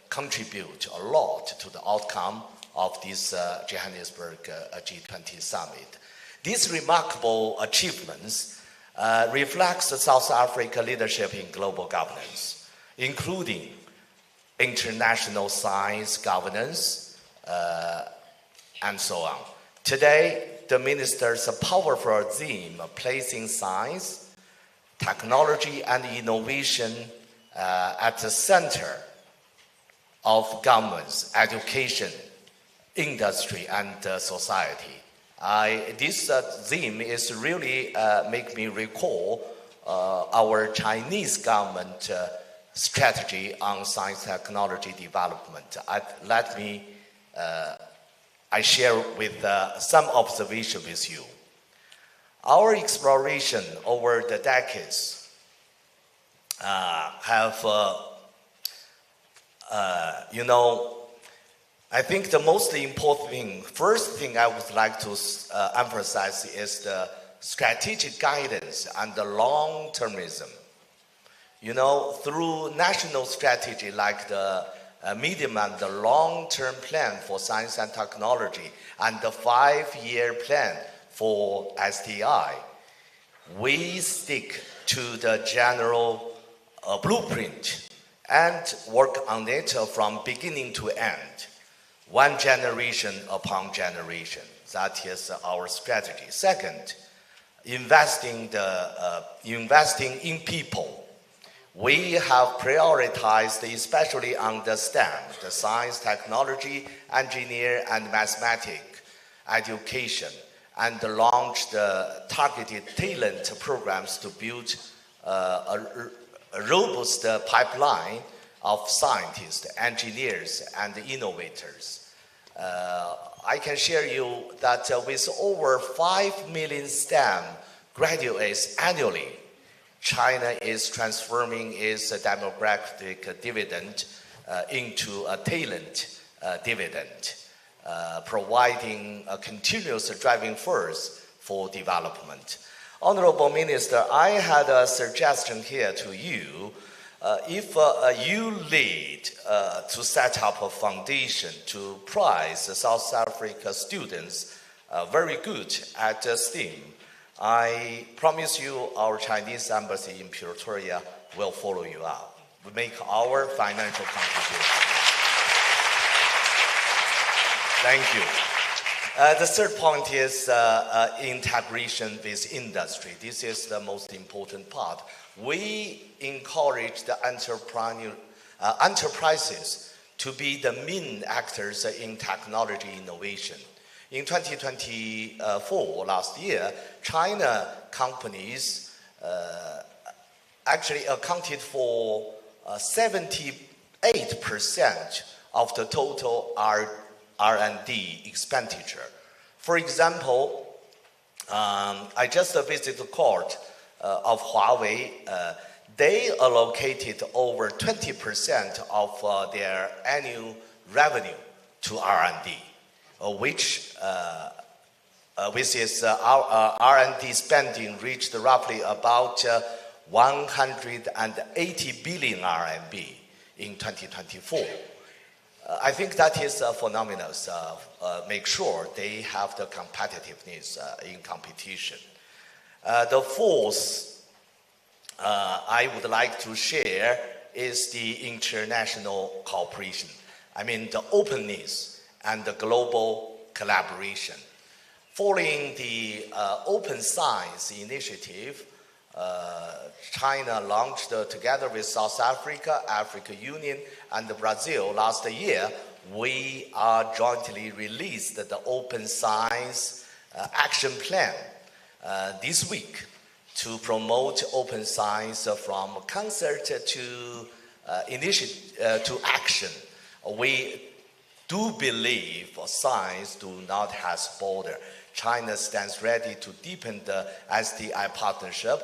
[SPEAKER 7] contribute a lot to the outcome of this Johannesburg G20 summit. These remarkable achievements reflects the South Africa leadership in global governance, including international science governance, and so on. Today, the minister's powerful theme placing science, technology, and innovation at the center of governments, education, industry, and society. This theme is really make me recall our Chinese government strategy on science technology development. I share with some observation with you. Our exploration over the decades I think the most important thing, first thing I would like to emphasize is the strategic guidance and the long-termism. Through national strategy like the medium and the long-term plan for science and technology and the 5-year plan for STI, we stick to the general blueprint and work on it from beginning to end, one generation upon generation. That is our strategy. Second, investing in people. We have prioritized, especially on the STEM, the science, technology, engineer, and mathematics education, and launched targeted talent programs to build a robust pipeline of scientists, engineers, and innovators. I can share you that with over 5 million STEM graduates annually, China is transforming its demographic dividend into a talent dividend, providing a continuous driving force for development. Honorable Minister, I had a suggestion here to you. If you lead to set up a foundation to prize South Africa students very good at STEAM, I promise you our Chinese embassy in Pretoria will follow you up. We make our financial contribution. Thank you. The third point is integration with industry. This is the most important part. We encourage the enterprises to be the main actors in technology innovation. In 2024, last year, China companies actually accounted for 78% of the total R&D expenditure. For example, I just visited the court of Huawei. They allocated over 20% of their annual revenue to R&D, which with its R&D spending reached roughly about 180 billion RMB in 2024. I think that is phenomenal. Make sure they have the competitiveness in competition. The fourth I would like to share is the international cooperation. I mean, the openness and the global collaboration. Following the Open Science Initiative, China launched together with South Africa, African Union, and Brazil last year. We are jointly released the Open Science Action Plan this week to promote open science from concept to to action. We do believe science do not have border. China stands ready to deepen the SDI partnership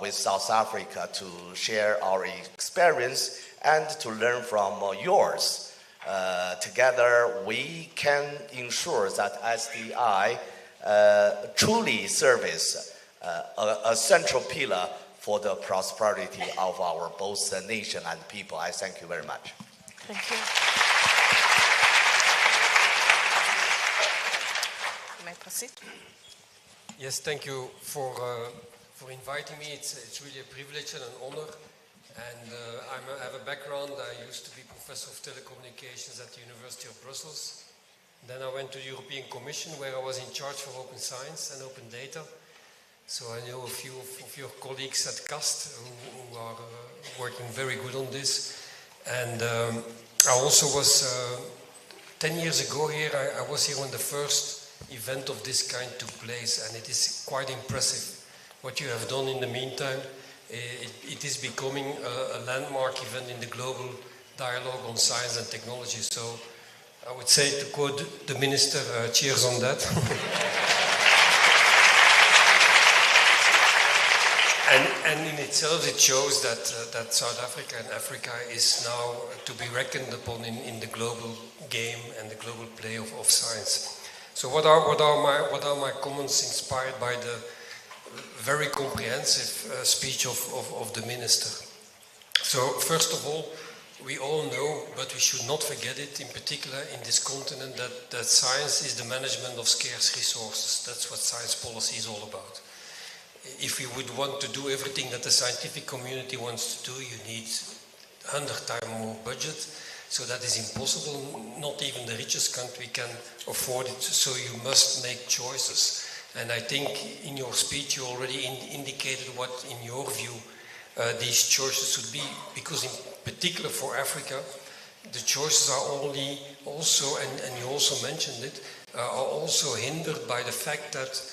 [SPEAKER 7] with South Africa to share our experience and to learn from yours. Together, we can ensure that SDI truly serves a central pillar for the prosperity of our both nation and people. I thank you very much.
[SPEAKER 5] Thank you. May I proceed?
[SPEAKER 8] Yes, thank you for inviting me. It's really a privilege and an honor. And I have a background. I used to be Professor of Telecommunications at the University of Brussels. Then I went to the European Commission, where I was in charge for open science and open data. So I know a few of your colleagues at CAST who are working very good on this. And I also was, 10 years ago here, I was here when the first event of this kind took place, and it is quite impressive what you have done in the meantime. It is becoming a landmark event in the global dialogue on science and technology. So I would say, to quote the minister, cheers on that. And in itself, it shows that South Africa and Africa is now to be reckoned upon in the global game and the global play of science. So what are my comments inspired by the very comprehensive speech of the minister? So first of all, we all know, but we should not forget it, in particular in this continent, that science is the management of scarce resources. That's what science policy is all about. If you would want to do everything that the scientific community wants to do, you need 100 times more budget. So that is impossible. Not even the richest country can afford it. So you must make choices. And I think in your speech you already indicated what, in your view, these choices should be. Because in particular for Africa, the choices are only also, and you also mentioned it, are also hindered by the fact that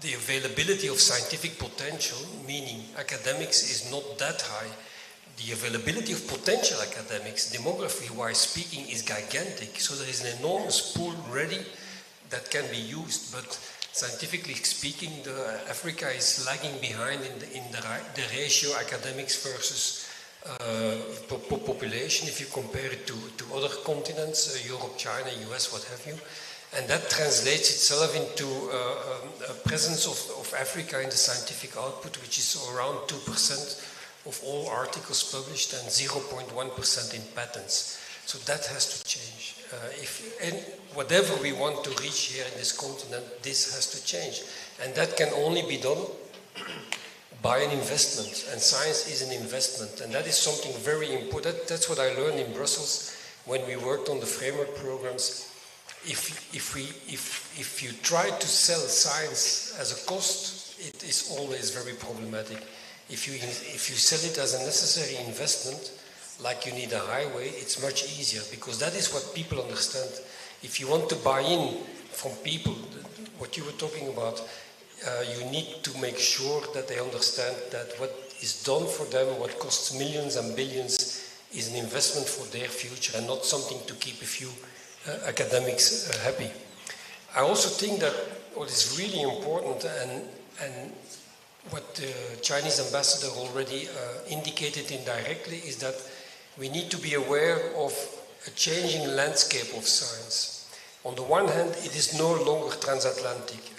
[SPEAKER 8] the availability of scientific potential, meaning academics, is not that high. The availability of potential academics, demography-wise speaking, is gigantic. So there is an enormous pool ready that can be used. But scientifically speaking, Africa is lagging behind in the ratio academics versus population, if you compare it to other continents, Europe, China, US, what have you. And that translates itself into a presence of Africa in the scientific output, which is around 2% of all articles published and 0.1% in patents. So that has to change. And whatever we want to reach here in this continent, this has to change. And that can only be done by an investment. And science is an investment. And that is something very important. That's what I learned in Brussels when we worked on the framework programs. If you try to sell science as a cost, it is always very problematic. If you sell it as a necessary investment, like you need a highway, it's much easier, because that is what people understand. If you want to buy in from people, what you were talking about, you need to make sure that they understand that what is done for them, what costs millions and billions, is an investment for their future and not something to keep a few academics happy. I also think that what is really important, and what the Chinese ambassador already indicated indirectly, is that we need to be aware of a changing landscape of science. On the one hand, it is no longer transatlantic.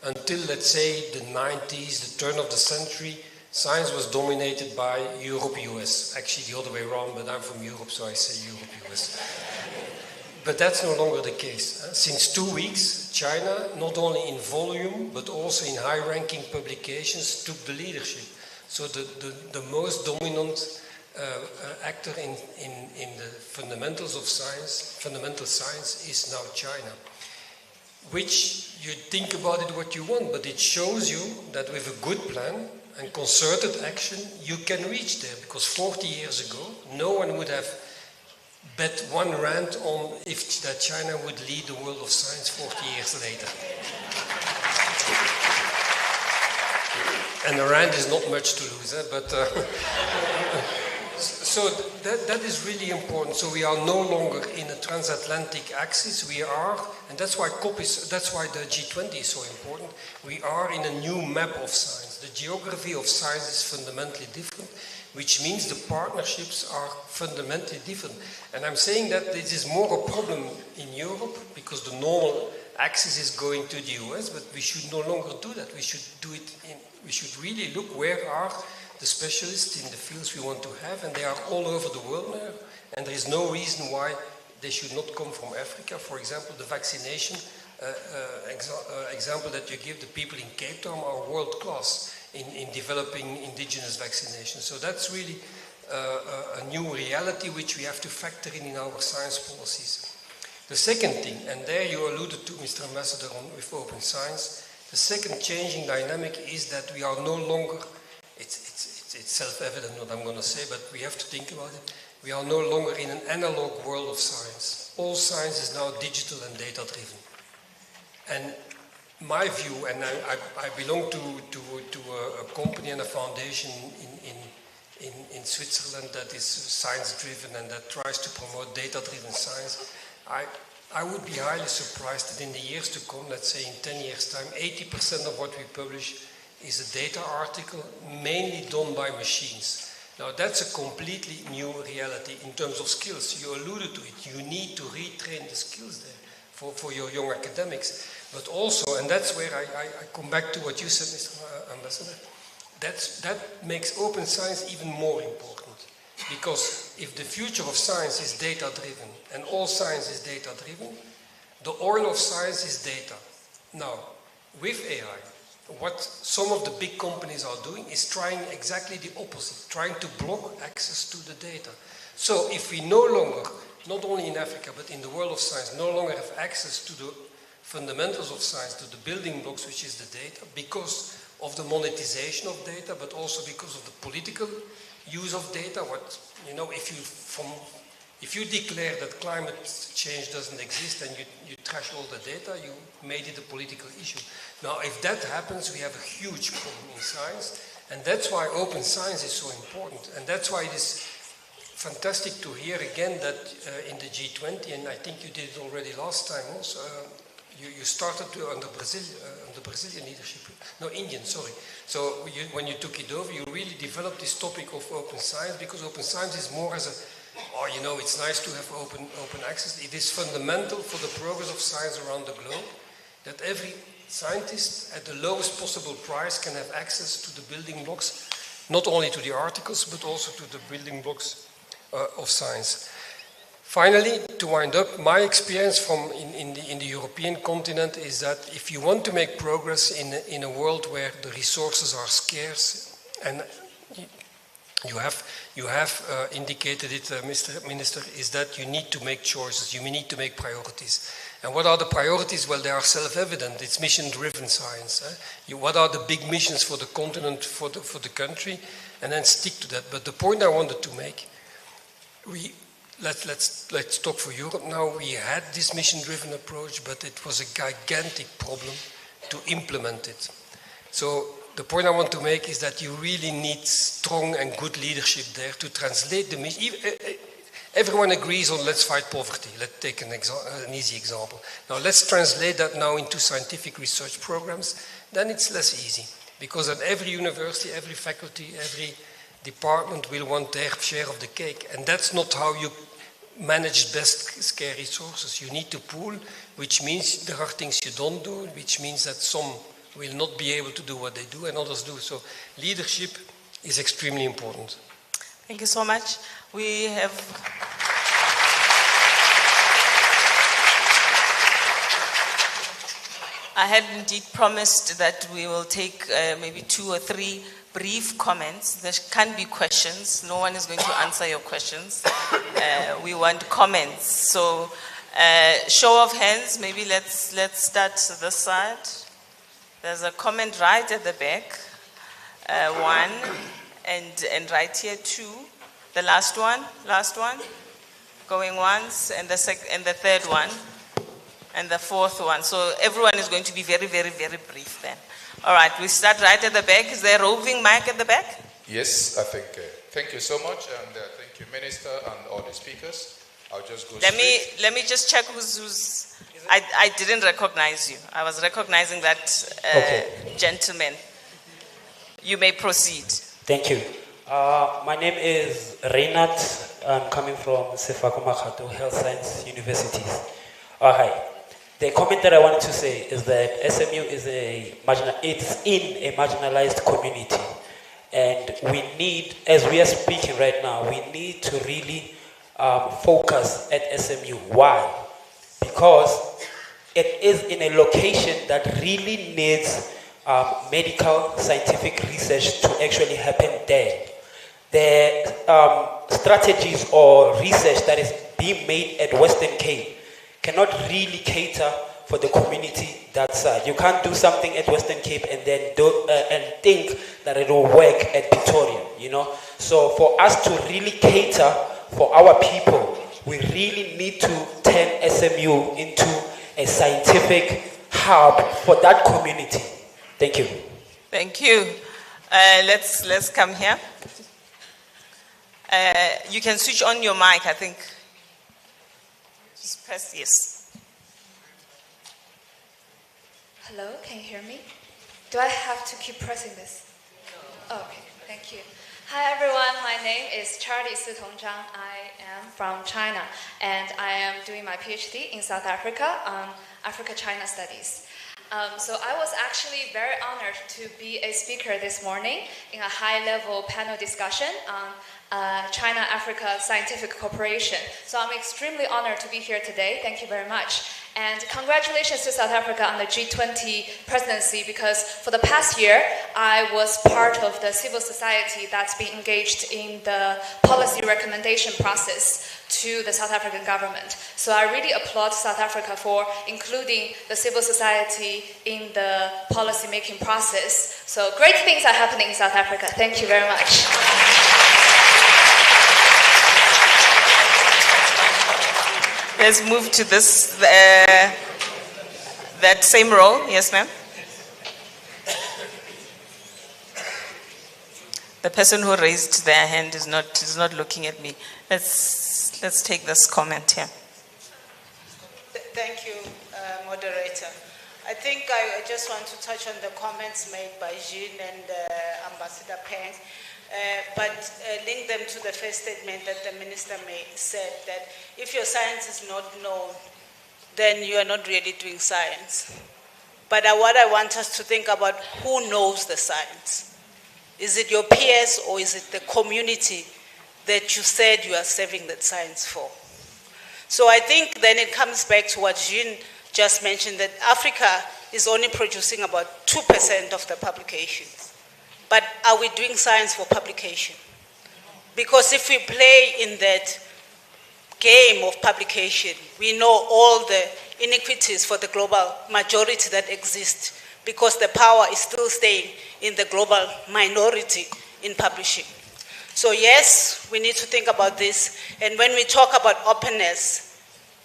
[SPEAKER 8] Until, let's say, the 90s, the turn of the century, science was dominated by Europe, US. Actually, the other way around, but I'm from Europe, so I say Europe, US. But that's no longer the case. Since 2 weeks, China, not only in volume, but also in high-ranking publications, took the leadership. So the most dominant actor in the fundamentals of science, fundamental science, is now China. Which, you think about it what you want, but it shows you that with a good plan and concerted action, you can reach there. Because 40 years ago, no one would have bet 1 rand on if that China would lead the world of science 40 years later. And a rand is not much to lose, but so that is really important. So we are no longer in a transatlantic axis. We are, and that's why that's why the G20 is so important. We are in a new map of science. The geography of science is fundamentally different, which means the partnerships are fundamentally different. And I'm saying that this is more a problem in Europe because the normal axis is going to the US, but we should no longer do that. We should do it we should really look where are the specialists in the fields we want to have, and they are all over the world now, and there is no reason why they should not come from Africa. For example, the vaccination example that you give, the people in Cape Town are world class in developing indigenous vaccination. So that's really a new reality which we have to factor in our science policies. The second thing, and there you alluded to, Mr. Ambassador, with open science, the second changing dynamic is that we are no longer, it's self-evident what I'm going to say, but we have to think about it. We are no longer in an analog world of science. All science is now digital and data-driven. And my view, and I belong to a company and a foundation in Switzerland that is science-driven and that tries to promote data-driven science. I would be highly surprised that in the years to come, let's say in 10 years' time, 80% of what we publish is a data article, mainly done by machines. Now that's a completely new reality in terms of skills. You alluded to it. You need to retrain the skills there for your young academics. But also, and that's where I come back to what you said, Mr. Ambassador, that makes open science even more important. Because if the future of science is data-driven, and all science is data-driven, the oil of science is data. Now, with AI, what some of the big companies are doing is trying exactly the opposite, trying to block access to the data. So if we no longer, not only in Africa, but in the world of science, no longer have access to the fundamentals of science, to the building blocks, which is the data, because of the monetization of data, but also because of the political use of data. What, you know, if you declare that climate change doesn't exist and you trash all the data, you made it a political issue. Now, if that happens, we have a huge problem in science, and that's why open science is so important. And that's why it is fantastic to hear again that in the G20, and I think you did it already last time also, you started under Brazilian leadership, no, Indian, sorry. So when you took it over, you really developed this topic of open science, because open science is more as a, oh, you know, it's nice to have open access. It is fundamental for the progress of science around the globe, that every scientist at the lowest possible price can have access to the building blocks, not only to the articles, but also to the building blocks of science. Finally, to wind up, my experience from in the European continent is that if you want to make progress in a world where the resources are scarce, and you have indicated it, Mr. Minister, is that you need to make choices, you need to make priorities. And what are the priorities? Well, they are self-evident. It's mission-driven science. What are the big missions for the continent, for the country, and then stick to that. But the point I wanted to make, let's talk for Europe now. We had this mission-driven approach, but it was a gigantic problem to implement it. So the point I want to make is that you really need strong and good leadership there to translate the mission. Everyone agrees on let's fight poverty. Let's take an easy example. Now let's translate that now into scientific research programs. Then it's less easy, because at every university, every faculty, every department will want their share of the cake. And that's not how you manage best scarce resources. You need to pool, which means there are things you don't do, which means that some will not be able to do what they do and others do. So leadership is extremely important.
[SPEAKER 5] Thank you so much. We have... I had indeed promised that we will take maybe 2 or 3 brief comments. There can't be questions. No one is going to answer your questions. We want comments. So, show of hands. Maybe let's start this side. There's a comment right at the back. 1, and right here 2. The last one. Going once, and the third one. And the fourth one. So everyone is going to be very, very, very brief then. All right, we start right at the back. Is there a roving mic at the back?
[SPEAKER 9] Yes, I think. Thank you so much, and thank you, Minister, and all the speakers. I'll just go
[SPEAKER 5] Let me just check who's. I didn't recognize you. I was recognizing that gentleman. You may proceed.
[SPEAKER 10] Thank you. My name is Reinhard. I'm coming from Sefako Makgato Health Science Universities. Hi. The comment that I wanted to say is that SMU is it's in a marginalized community, and we need, as we are speaking right now, we need to really focus at SMU. Why? Because it is in a location that really needs medical scientific research to actually happen there. The strategies or research that is being made at Western Cape cannot really cater for the community that side. You can't do something at Western Cape and then think that it will work at Pretoria, you know. So for us to really cater for our people, we really need to turn SMU into a scientific hub for that community. Thank you.
[SPEAKER 5] Thank you. Let's come here. You can switch on your mic, I think. Just press yes.
[SPEAKER 11] Hello, can you hear me? Do I have to keep pressing this? No. Okay, thank you. Hi everyone, my name is Charlie Sitong Zhang. I am from China and I am doing my PhD in South Africa on Africa-China studies. So I was actually very honored to be a speaker this morning in a high-level panel discussion on China-Africa Scientific Cooperation. So I'm extremely honored to be here today. Thank you very much. And congratulations to South Africa on the G20 presidency, because for the past year, I was part of the civil society that's been engaged in the policy recommendation process to the South African government. So I really applaud South Africa for including the civil society in the policy-making process. So great things are happening in South Africa. Thank you very much.
[SPEAKER 5] Let's move to this, that same row. Yes, ma'am. The person who raised their hand is not looking at me. Let's take this comment here.
[SPEAKER 12] Thank you, moderator. I think I just want to touch on the comments made by Jean and Ambassador Peng. But link them to the first statement that the minister said, that if your science is not known, then you are not really doing science. But what I want us to think about, who knows the science? Is it your peers or is it the community that you said you are serving that science for? So I think then it comes back to what Jean just mentioned, that Africa is only producing about 2% of the publications. But are we doing science for publication? Because if we play in that game of publication, we know all the inequities for the global majority that exist, because the power is still staying in the global minority in publishing. So yes, we need to think about this. And when we talk about openness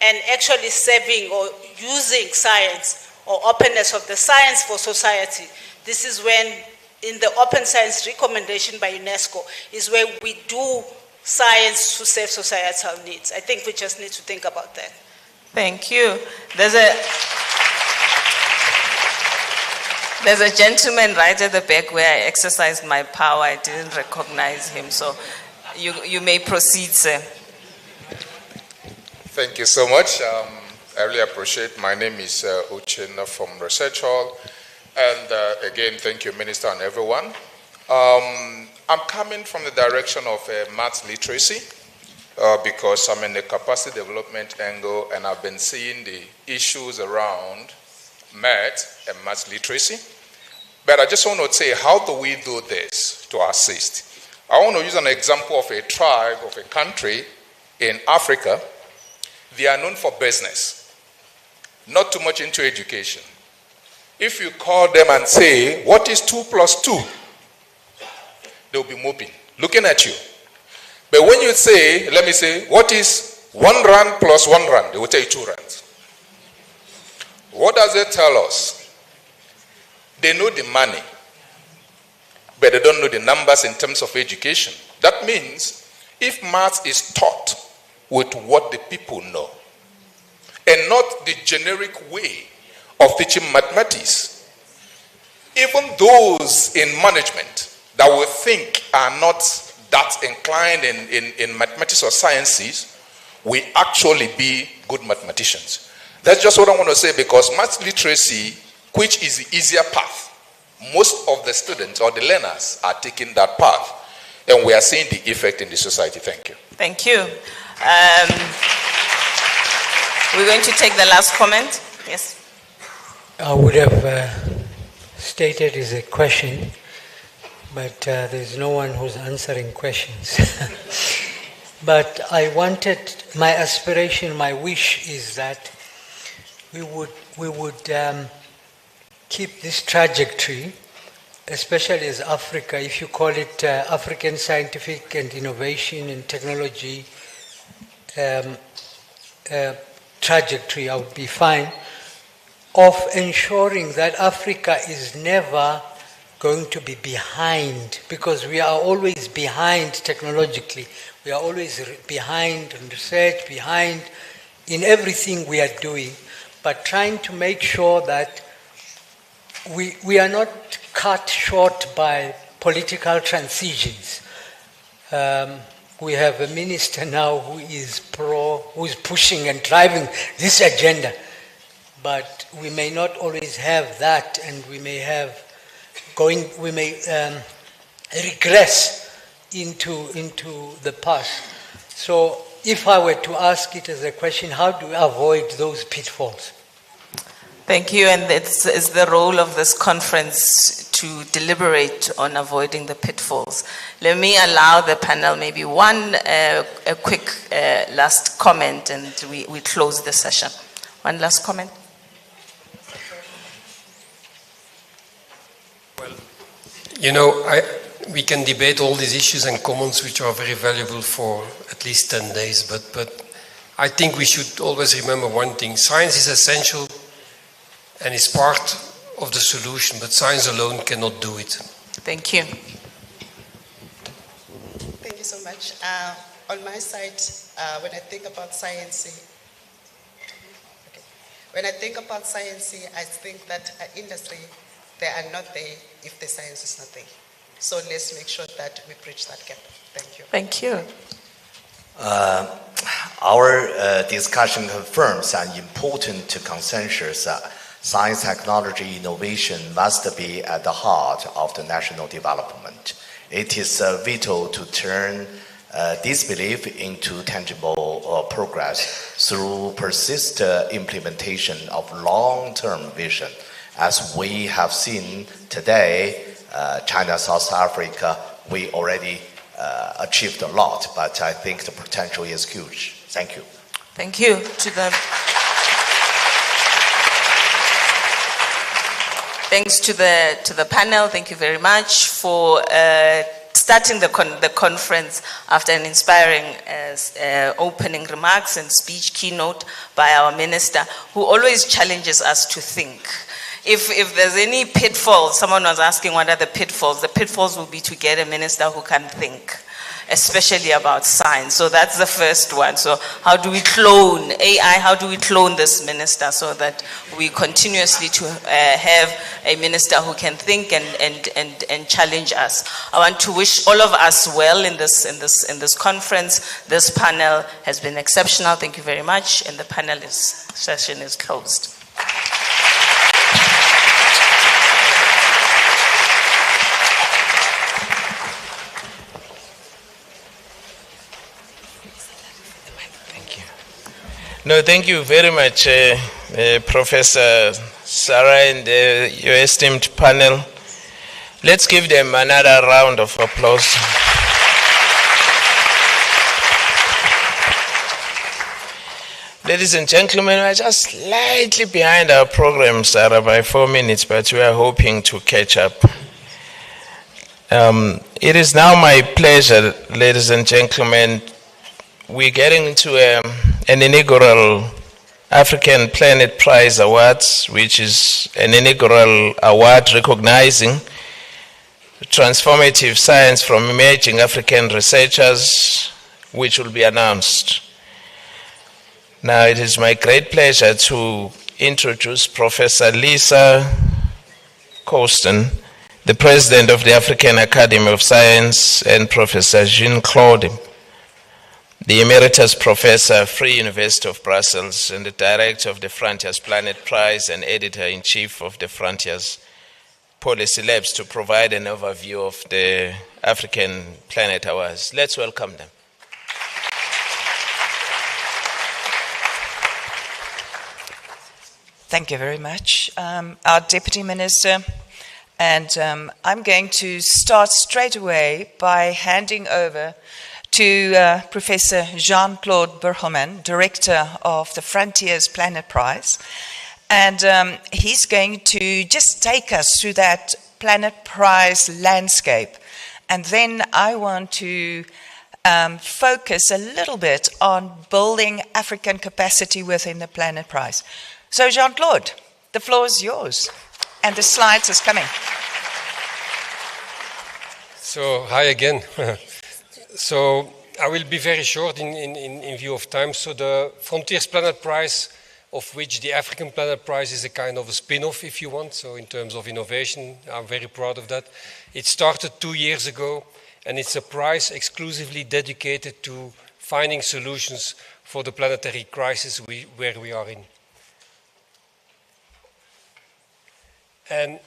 [SPEAKER 12] and actually serving or using science or openness of the science for society, this is when in the Open Science Recommendation by UNESCO is where we do science to serve societal needs. I think we just need to think about that.
[SPEAKER 5] Thank you. There's a gentleman right at the back where I exercised my power. I didn't recognize him, so you may proceed, sir.
[SPEAKER 9] Thank you so much. I really appreciate. My name is Uchenna from Research Hall. And again, thank you, Minister, and everyone. I'm coming from the direction of maths literacy because I'm in the capacity development angle, and I've been seeing the issues around math and math literacy. But I just want to say, how do we do this to assist? I want to use an example of a tribe, of a country in Africa. They are known for business, not too much into education. If you call them and say, what is 2 plus 2? They'll be moping, looking at you. But when you say, let me say, what is 1 rand plus 1 rand? They will tell you 2 rands. What does it tell us? They know the money, but they don't know the numbers in terms of education. That means if maths is taught with what the people know, and not the generic way of teaching mathematics, even those in management that we think are not that inclined in mathematics or sciences will actually be good mathematicians. That's just what I want to say, because math literacy, which is the easier path, most of the students or the learners are taking that path, and we are seeing the effect in the society. Thank you.
[SPEAKER 5] Thank you. We're going to take the last comment. Yes.
[SPEAKER 13] I would have stated as a question, but there's no one who's answering questions. But I wanted, my aspiration, my wish is that we would keep this trajectory, especially as Africa, if you call it African Scientific and Innovation and Technology trajectory, I would be fine, of ensuring that Africa is never going to be behind, because we are always behind technologically. We are always behind in research, behind in everything we are doing, but trying to make sure that we are not cut short by political transitions. We have a minister now who is who is pushing and driving this agenda, but we may not always have that, and we may regress into the past. So if I were to ask it as a question, how do we avoid those pitfalls?
[SPEAKER 5] Thank you, and it's the role of this conference to deliberate on avoiding the pitfalls. Let me allow the panel maybe a quick last comment, and we close the session. One last comment.
[SPEAKER 8] Well, you know, we can debate all these issues and comments, which are very valuable for at least 10 days, but I think we should always remember one thing. Science is essential and is part of the solution, but science alone cannot do it.
[SPEAKER 5] Thank you.
[SPEAKER 6] Thank you so much. On my side, when I think about science, I think that industry, they are not there if the science is not there. So let's make sure that we bridge that gap. Thank you.
[SPEAKER 5] Thank you.
[SPEAKER 7] Our discussion confirms an important consensus that science, technology, innovation must be at the heart of the national development. It is vital to turn disbelief into tangible progress through persistent implementation of long-term vision. As we have seen today, China, South Africa, we already achieved a lot, but I think the potential is huge. Thank you.
[SPEAKER 5] Thank you Thanks to the panel. Thank you very much for starting the conference after an inspiring opening remarks and speech keynote by our minister, who always challenges us to think. If there's any pitfalls, someone was asking what are the pitfalls will be to get a minister who can think, especially about science. So that's the first one. So how do we clone AI? How do we clone this minister so that we continuously to have a minister who can think and challenge us? I want to wish all of us well in this conference. This panel has been exceptional. Thank you very much. And the panel session is closed.
[SPEAKER 1] No, thank you very much, Professor Sarah and your esteemed panel. Let's give them another round of applause. Ladies and gentlemen, we are just slightly behind our program, Sarah, by 4 minutes, but we are hoping to catch up. It is now my pleasure, ladies and gentlemen, we're getting into an inaugural African Planet Prize Awards, which is an inaugural award recognizing transformative science from emerging African researchers, which will be announced. Now it is my great pleasure to introduce Professor Lisa Colston, the President of the African Academy of Science, and Professor Jean-Claude, the Emeritus Professor, Free University of Brussels, and the Director of the Frontiers Planet Prize and Editor-in-Chief of the Frontiers Policy Labs, to provide an overview of the African Planet Awards. Let's welcome them.
[SPEAKER 14] Thank you very much, our Deputy Minister. And I'm going to start straight away by handing over to Professor Jean-Claude Burgelman, Director of the Frontiers Planet Prize. And he's going to just take us through that Planet Prize landscape. And then I want to focus a little bit on building African capacity within the Planet Prize. So Jean-Claude, the floor is yours. And the slides is coming.
[SPEAKER 8] So, hi again. So, I will be very short in view of time. So, the Frontiers Planet Prize, of which the African Planet Prize is a kind of a spin-off, if you want. So, in terms of innovation, I'm very proud of that. It started 2 years ago, and it's a prize exclusively dedicated to finding solutions for the planetary crisis where we are in. And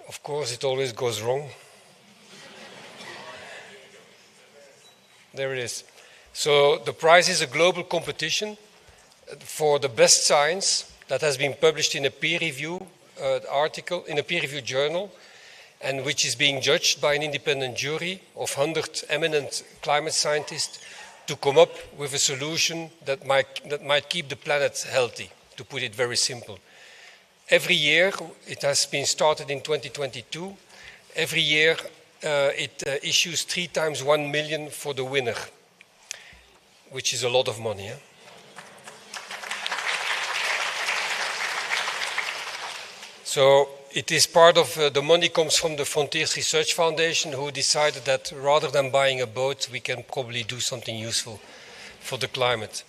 [SPEAKER 8] of course, it always goes wrong. There it is. So the prize is a global competition for the best science that has been published in a peer-review article, in a peer-reviewed journal, and which is being judged by an independent jury of 100 eminent climate scientists to come up with a solution that might keep the planet healthy, to put it very simple. Every year, it has been started in 2022, every year it issues 3 times 1 million for the winner, which is a lot of money. So it is part of, the money comes from the Frontiers Research Foundation, who decided that rather than buying a boat, we can probably do something useful for the climate.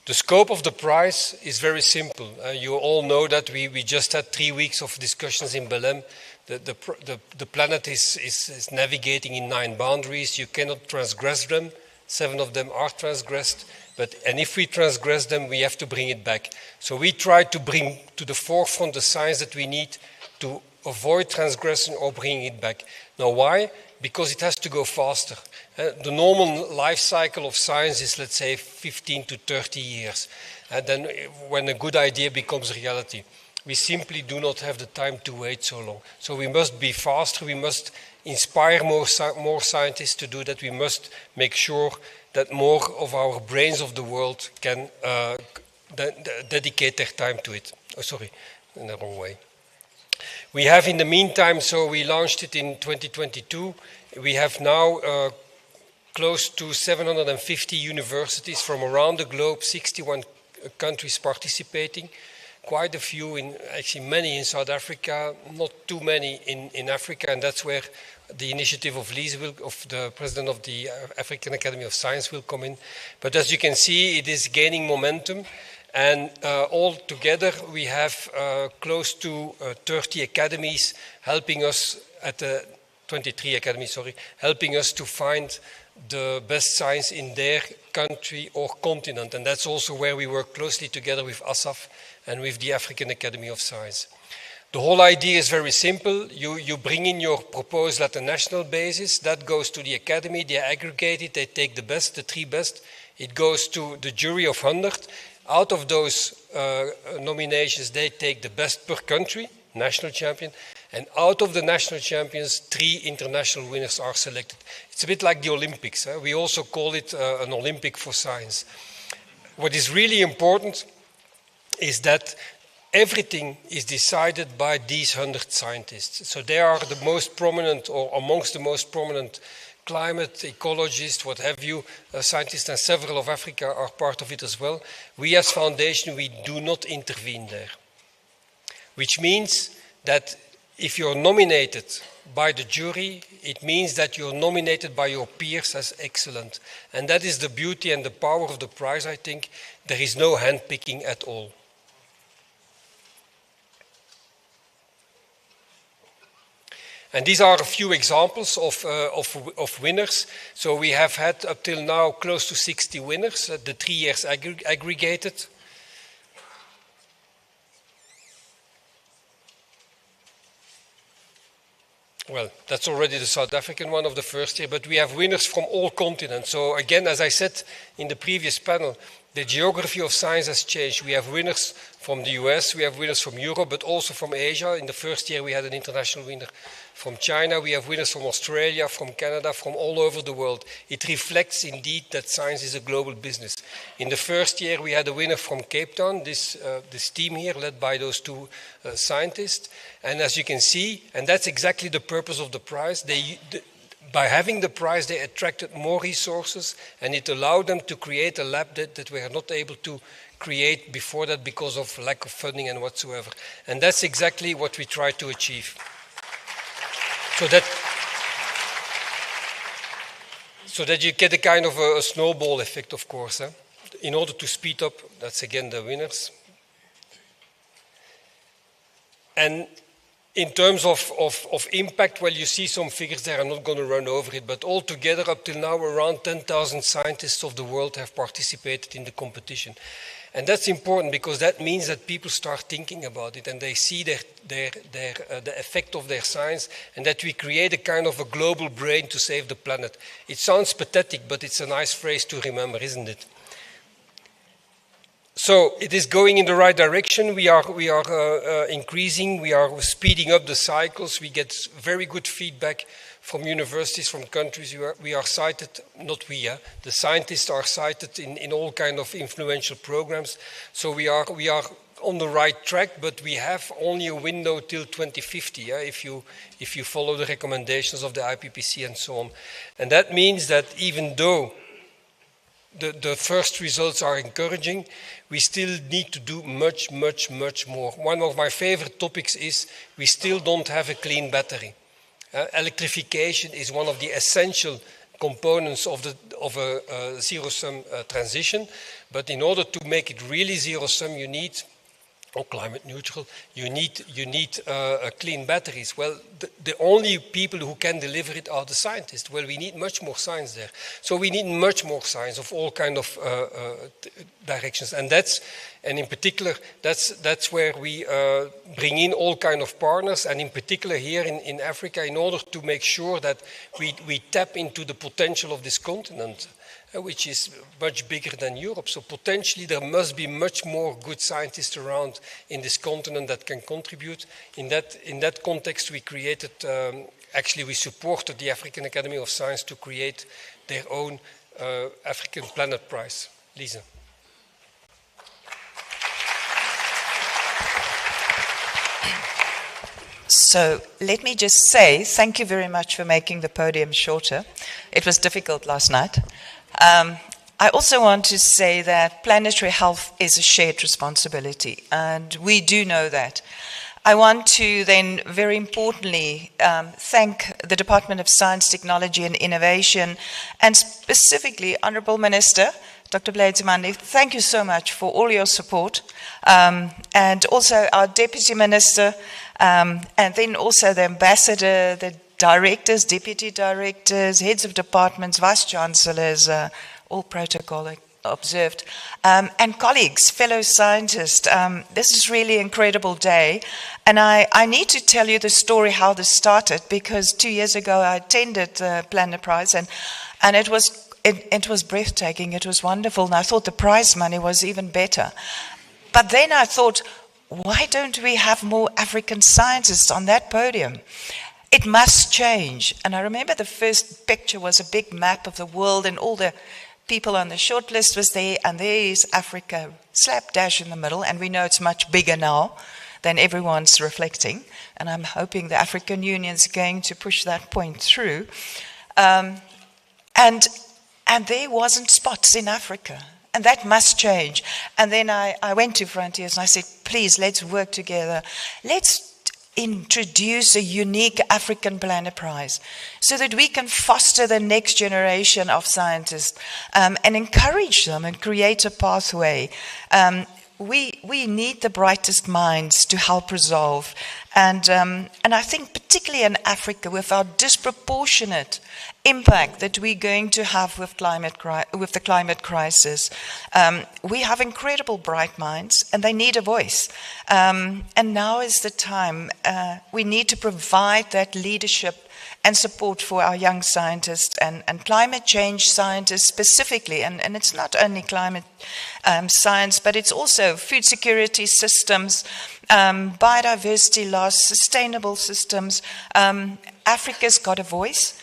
[SPEAKER 8] The scope of the prize is very simple. You all know that we just had 3 weeks of discussions in Belém. The planet is navigating in 9 boundaries. You cannot transgress them. 7 of them are transgressed. And if we transgress them, we have to bring it back. So we try to bring to the forefront the science that we need to avoid transgression or bringing it back. Now why? Because it has to go faster. The normal life cycle of science is, let's say, 15 to 30 years. And then when a good idea becomes reality, we simply do not have the time to wait so long. So we must be faster, we must inspire more scientists to do that, we must make sure that more of our brains of the world can dedicate their time to it. Oh, sorry, in the wrong way. We have in the meantime, so we launched it in 2022, we have now close to 750 universities from around the globe, 61 countries participating, quite a few, actually many in South Africa, not too many in Africa, and that's where the initiative of Lise of the President of the African Academy of Science will come in. But as you can see, it is gaining momentum. And all together, we have close to 30 academies helping us, 23 academies, sorry, helping us to find the best science in their country or continent. And that's also where we work closely together with ASAF and with the African Academy of Science. The whole idea is very simple. You bring in your proposal at a national basis. That goes to the academy. They aggregate it. They take the best, the 3 best. It goes to the jury of 100. Out of those nominations, they take the best per country, national champion, and out of the national champions, 3 international winners are selected. It's a bit like the Olympics. We also call it an Olympic for science. What is really important is that everything is decided by these 100 scientists. So they are the most prominent, or amongst the most prominent climate, ecologists, what have you, scientists, and several of Africa are part of it as well. We as foundation, we do not intervene there. Which means that if you're nominated by the jury, it means that you're nominated by your peers as excellent. And that is the beauty and the power of the prize, I think. There is no handpicking at all. And these are a few examples of winners. So we have had up till now close to 60 winners, the 3 years aggregated. Well, that's already the South African one of the first year, but we have winners from all continents. So again, as I said in the previous panel, the geography of science has changed. We have winners from the US, we have winners from Europe, but also from Asia. In the first year, we had an international winner from China. We have winners from Australia, from Canada, from all over the world. It reflects indeed that science is a global business. In the first year, we had a winner from Cape Town, this team here, led by those 2 scientists. And as you can see, and that's exactly the purpose of the prize, by having the prize, they attracted more resources, and it allowed them to create a lab that we were not able to create before that because of lack of funding and whatsoever. And that's exactly what we try to achieve. So that you get a kind of a snowball effect, of course. In order to speed up, that's again the winners. And in terms of impact, well, you see some figures there. I'm not going to run over it, but altogether, up till now, around 10,000 scientists of the world have participated in the competition. And that's important because that means that people start thinking about it and they see the effect of their science, and that we create a kind of a global brain to save the planet. It sounds pathetic, but it's a nice phrase to remember, isn't it? So it is going in the right direction. We are increasing. We are speeding up the cycles. We get very good feedback from universities, from countries. We are cited, not we, the scientists are cited in all kind of influential programs. So we are on the right track, but we have only a window till 2050 if you follow the recommendations of the IPPC and so on. And that means that even though the first results are encouraging, we still need to do much, much, much more. One of my favorite topics is we still don't have a clean battery. Electrification is one of the essential components of a zero-sum transition, but in order to make it really zero-sum, you need, or climate neutral, you need clean batteries. Well, the only people who can deliver it are the scientists. Well, we need much more science there. So we need much more science of all kind of directions, and in particular, that's where we bring in all kind of partners, and in particular here in Africa, in order to make sure that we tap into the potential of this continent, which is much bigger than Europe. So potentially there must be much more good scientists around in this continent that can contribute. In that context, we created, actually we supported the African Academy of Science to create their own African Planet Prize. Lisa.
[SPEAKER 14] So let me just say thank you very much for making the podium shorter. It was difficult last night. I also want to say that planetary health is a shared responsibility, and we do know that. I want to then very importantly thank the Department of Science, Technology and Innovation, and specifically Honourable Minister, Dr. Nzimande, thank you so much for all your support, and also our Deputy Minister, and then also the Ambassador, the directors, deputy directors, heads of departments, vice-chancellors, all protocol observed, and colleagues, fellow scientists. This is really an incredible day, and I need to tell you the story how this started, because 2 years ago I attended the Planet Prize, and it was it was breathtaking. It was wonderful. And I thought the prize money was even better. But then I thought, why don't we have more African scientists on that podium? It must change. And I remember the first picture was a big map of the world, and all the people on the shortlist was there, and there is Africa slapdash in the middle, and we know it's much bigger now than everyone's reflecting, and I'm hoping the African Union's going to push that point through. And there wasn't spots in Africa, and that must change. And then I went to Frontiers and I said, please, let's work together. Let's introduce a unique African Planet Prize so that we can foster the next generation of scientists and encourage them and create a pathway. We need the brightest minds to help resolve. And I think particularly in Africa, with our disproportionate impact that we're going to have with the climate crisis, we have incredible bright minds, and they need a voice. And now is the time. We need to provide that leadership and support for our young scientists and climate change scientists specifically. And it's not only climate science, but it's also food security systems, biodiversity loss, sustainable systems. Africa's got a voice.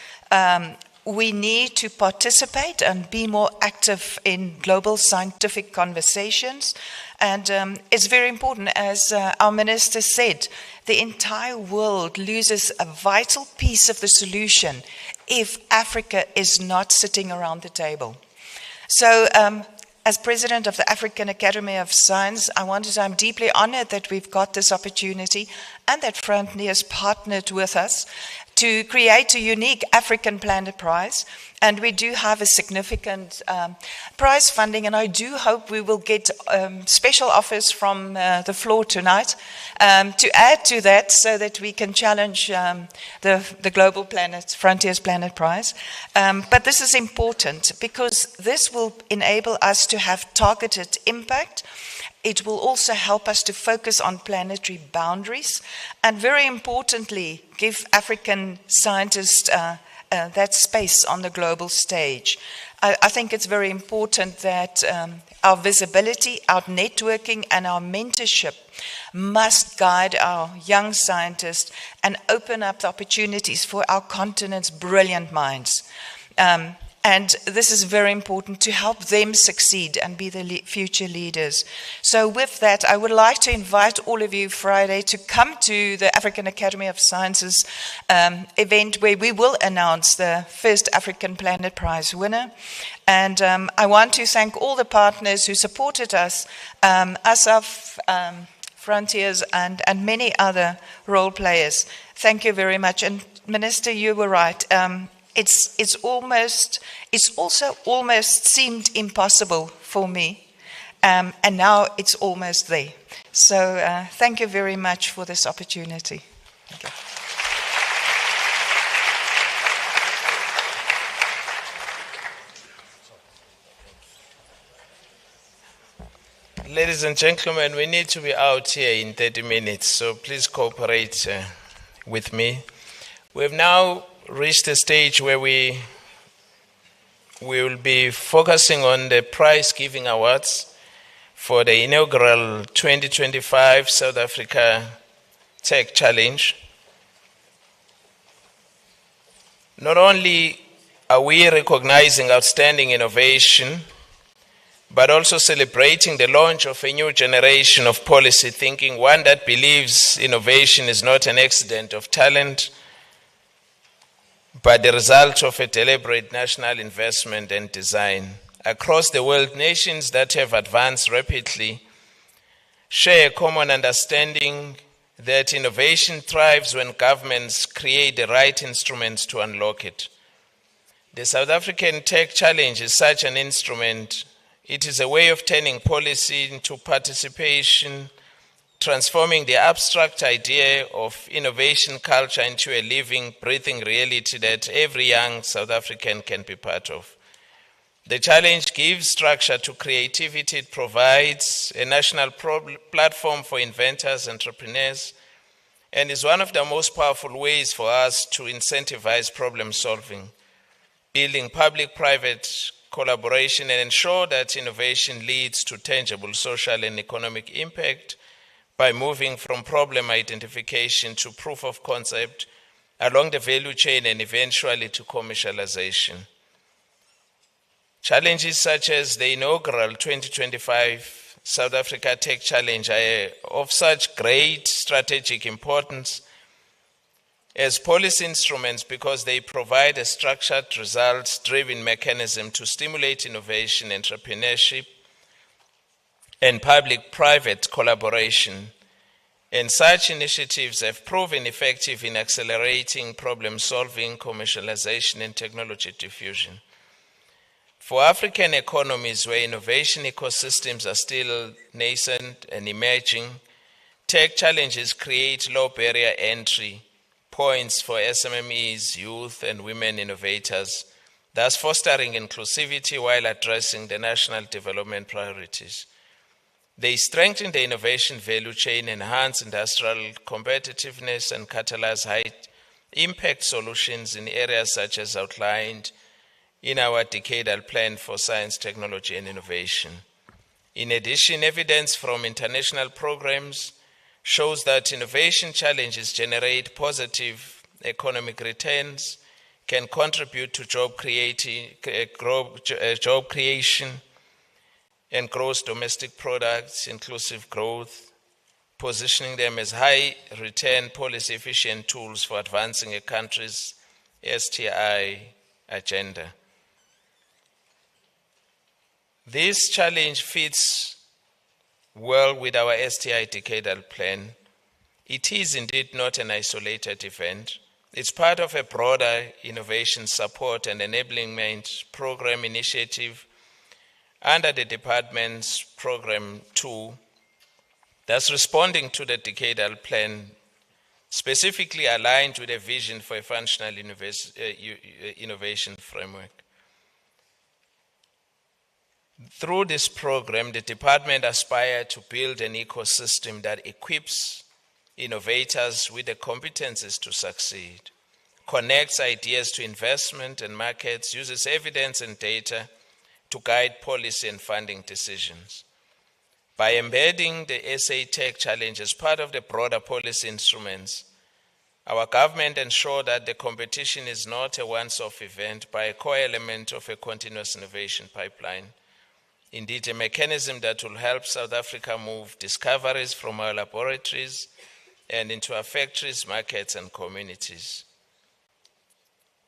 [SPEAKER 14] We need to participate and be more active in global scientific conversations. And it's very important, as our minister said, the entire world loses a vital piece of the solution if Africa is not sitting around the table. So as president of the African Academy of Science, I'm deeply honored that we've got this opportunity and that Frontier has partnered with us to create a unique African Planet Prize. And we do have a significant prize funding, and I do hope we will get special offers from the floor tonight to add to that so that we can challenge the Global Planet, Frontiers Planet Prize. But this is important because this will enable us to have targeted impact. It will also help us to focus on planetary boundaries and, very importantly, give African scientists that space on the global stage. I think it's very important that our visibility, our networking, and our mentorship must guide our young scientists and open up the opportunities for our continent's brilliant minds. And this is very important to help them succeed and be the future leaders. So with that, I would like to invite all of you Friday to come to the African Academy of Sciences event where we will announce the first African Planet Prize winner. And I want to thank all the partners who supported us, ASAF, Frontiers, and many other role players. Thank you very much. And Minister, you were right. It's also almost seemed impossible for me, and now it's almost there. So thank you very much for this opportunity. Okay.
[SPEAKER 1] Ladies and gentlemen, we need to be out here in 30 minutes, so please cooperate with me. We have now reached a stage where we will be focusing on the prize giving awards for the inaugural 2025 South Africa Tech Challenge. Not only are we recognizing outstanding innovation, but also celebrating the launch of a new generation of policy thinking, one that believes innovation is not an accident of talent, but the result of a deliberate national investment and design. Across the world, nations that have advanced rapidly share a common understanding that innovation thrives when governments create the right instruments to unlock it. The South African Tech Challenge is such an instrument. It is a way of turning policy into participation, transforming the abstract idea of innovation culture into a living, breathing reality that every young South African can be part of. The challenge gives structure to creativity. It provides a national platform for inventors, entrepreneurs, and is one of the most powerful ways for us to incentivize problem solving. building public-private collaboration and ensure that innovation leads to tangible social and economic impact by moving from problem identification to proof of concept along the value chain and eventually to commercialization. Challenges such as the inaugural 2025 South Africa Tech Challenge are of such great strategic importance as policy instruments because they provide a structured, results-driven mechanism to stimulate innovation, entrepreneurship, and public-private collaboration. And such initiatives have proven effective in accelerating problem-solving, commercialization, and technology diffusion. For African economies where innovation ecosystems are still nascent and emerging, tech challenges create low barrier entry points for SMMEs, youth, and women innovators, thus fostering inclusivity while addressing the national development priorities. They strengthen the innovation value chain, enhance industrial competitiveness, and catalyze high-impact solutions in areas such as outlined in our decadal plan for science, technology, and innovation. In addition, evidence from international programs shows that innovation challenges generate positive economic returns, can contribute to job creation, and gross domestic products, inclusive growth, positioning them as high-return, policy-efficient tools for advancing a country's STI agenda. This challenge fits well with our STI decadal plan. It is indeed not an isolated event. It's part of a broader innovation support and enablement program initiative under the department's Program 2, thus responding to the decadal plan, specifically aligned with a vision for a functional innovation framework. Through this program, the department aspires to build an ecosystem that equips innovators with the competencies to succeed, connects ideas to investment and markets, uses evidence and data to guide policy and funding decisions. By embedding the SA Tech Challenge as part of the broader policy instruments, our government ensures that the competition is not a once-off event, but a core element of a continuous innovation pipeline. Indeed, a mechanism that will help South Africa move discoveries from our laboratories and into our factories, markets, and communities.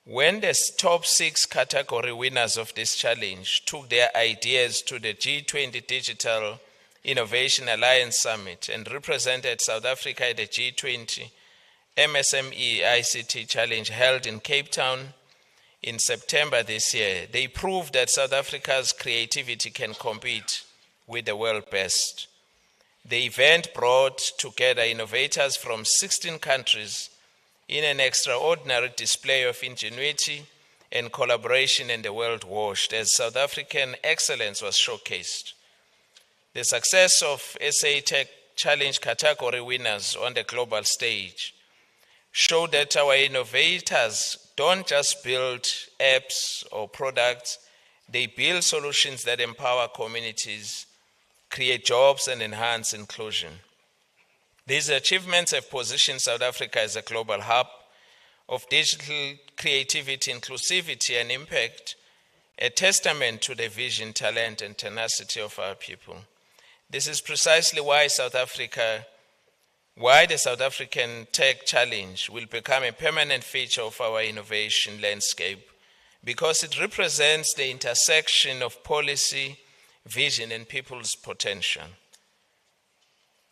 [SPEAKER 1] When the top 6 category winners of this challenge took their ideas to the G20 Digital Innovation Alliance Summit and represented South Africa at the G20 MSME ICT Challenge held in Cape Town in September this year, they proved that South Africa's creativity can compete with the world best. The event brought together innovators from 16 countries in an extraordinary display of ingenuity and collaboration, and the world watched as South African excellence was showcased. The success of SA Tech Challenge category winners on the global stage showed that our innovators don't just build apps or products, they build solutions that empower communities, create jobs, and enhance inclusion. These achievements have positioned South Africa as a global hub of digital creativity, inclusivity, and impact, a testament to the vision, talent, and tenacity of our people. This is precisely why the South African Tech Challenge will become a permanent feature of our innovation landscape, because it represents the intersection of policy, vision, and people's potential.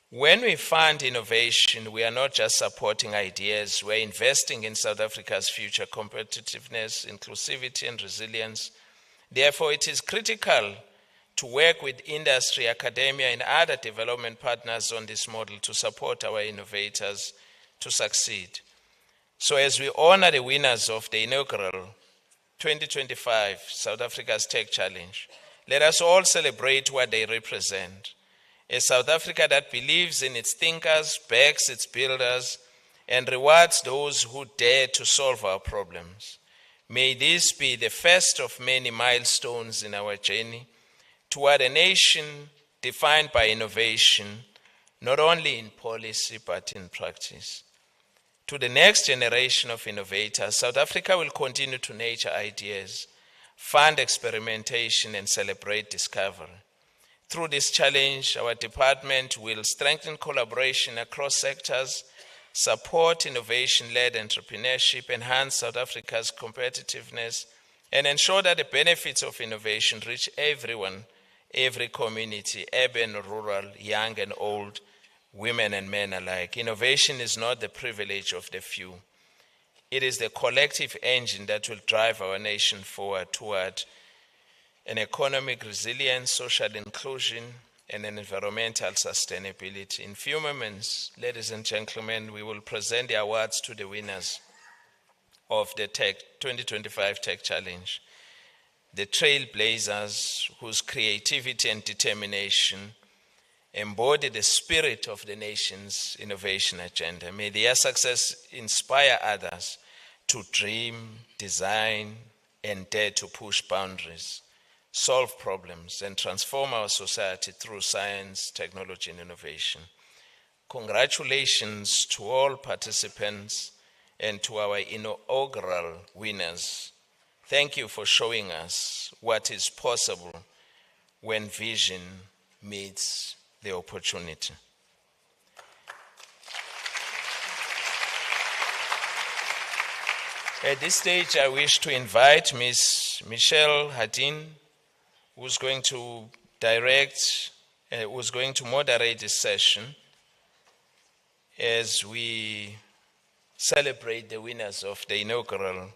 [SPEAKER 1] When we fund innovation, we are not just supporting ideas, we're investing in South Africa's future competitiveness, inclusivity, and resilience. Therefore, it is critical to work with industry, academia, and other development partners on this model to support our innovators to succeed. So as we honor the winners of the inaugural 2025 South Africa's Tech Challenge, let us all celebrate what they represent. A South Africa that believes in its thinkers, backs its builders, and rewards those who dare to solve our problems. May this be the first of many milestones in our journey toward a nation defined by innovation, not only in policy but in practice. To the next generation of innovators, South Africa will continue to nurture ideas, fund experimentation, and celebrate discovery. Through this challenge, our department will strengthen collaboration across sectors, support innovation-led entrepreneurship, enhance South Africa's competitiveness, and ensure that the benefits of innovation reach everyone, every community, urban, rural, young and old, women and men alike. Innovation is not the privilege of the few. It is the collective engine that will drive our nation forward toward an economic resilience, social inclusion, and an environmental sustainability. In few moments, ladies and gentlemen, we will present the awards to the winners of the 2025 Tech Challenge, the trailblazers whose creativity and determination embody the spirit of the nation's innovation agenda. May their success inspire others to dream, design, and dare to push boundaries, solve problems, and transform our society through science, technology, and innovation. Congratulations to all participants and to our inaugural winners. Thank you for showing us what is possible when vision meets the opportunity. At this stage, I wish to invite Ms. Michelle Hadin, who's going to moderate this session as we celebrate the winners of the inaugural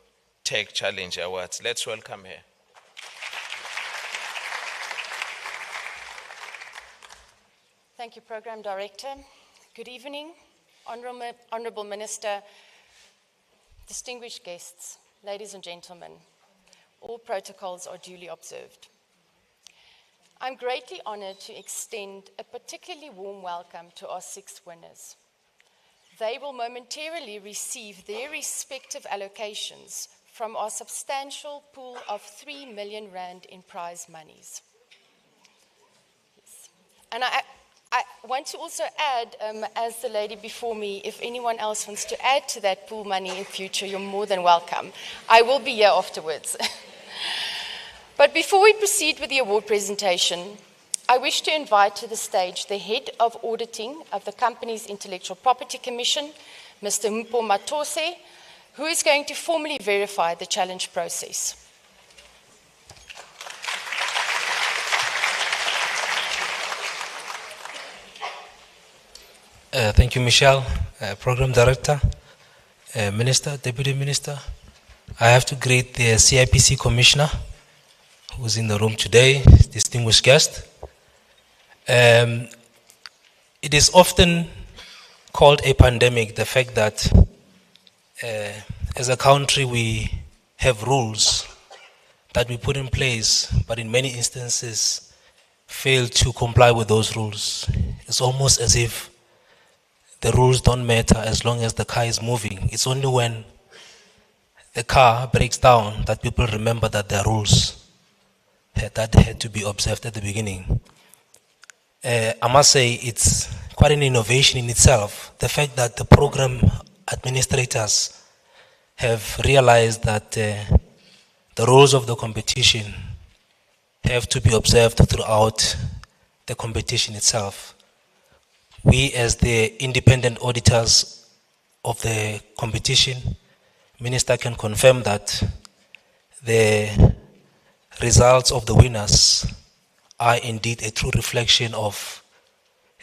[SPEAKER 1] Tech Challenge Awards. Let's welcome her.
[SPEAKER 15] Thank you, Program Director. Good evening, Honorable Minister, distinguished guests, ladies and gentlemen. All protocols are duly observed. I'm greatly honored to extend a particularly warm welcome to our 6 winners. They will momentarily receive their respective allocations from our substantial pool of 3 million rand in prize monies. Yes. And I want to also add, as the lady before me, if anyone else wants to add to that pool money in future, you're more than welcome. I will be here afterwards. But before we proceed with the award presentation, I wish to invite to the stage the Head of Auditing of the company's Intellectual Property Commission, Mr. Mpo Matose, who is going to formally verify the challenge process.
[SPEAKER 16] Thank you, Michelle, Program Director, Minister, Deputy Minister. I have to greet the CIPC Commissioner, who's in the room today, distinguished guest. It is often called a pandemic, the fact that as a country we have rules that we put in place, but in many instances fail to comply with those rules. It's almost as if the rules don't matter as long as the car is moving. It's only when the car breaks down that people remember that there are rules that had to be observed at the beginning. I must say it's quite an innovation in itself. The fact that the program administrators have realized that the rules of the competition have to be observed throughout the competition itself. We, as the independent auditors of the competition, Minister can confirm that the results of the winners are indeed a true reflection of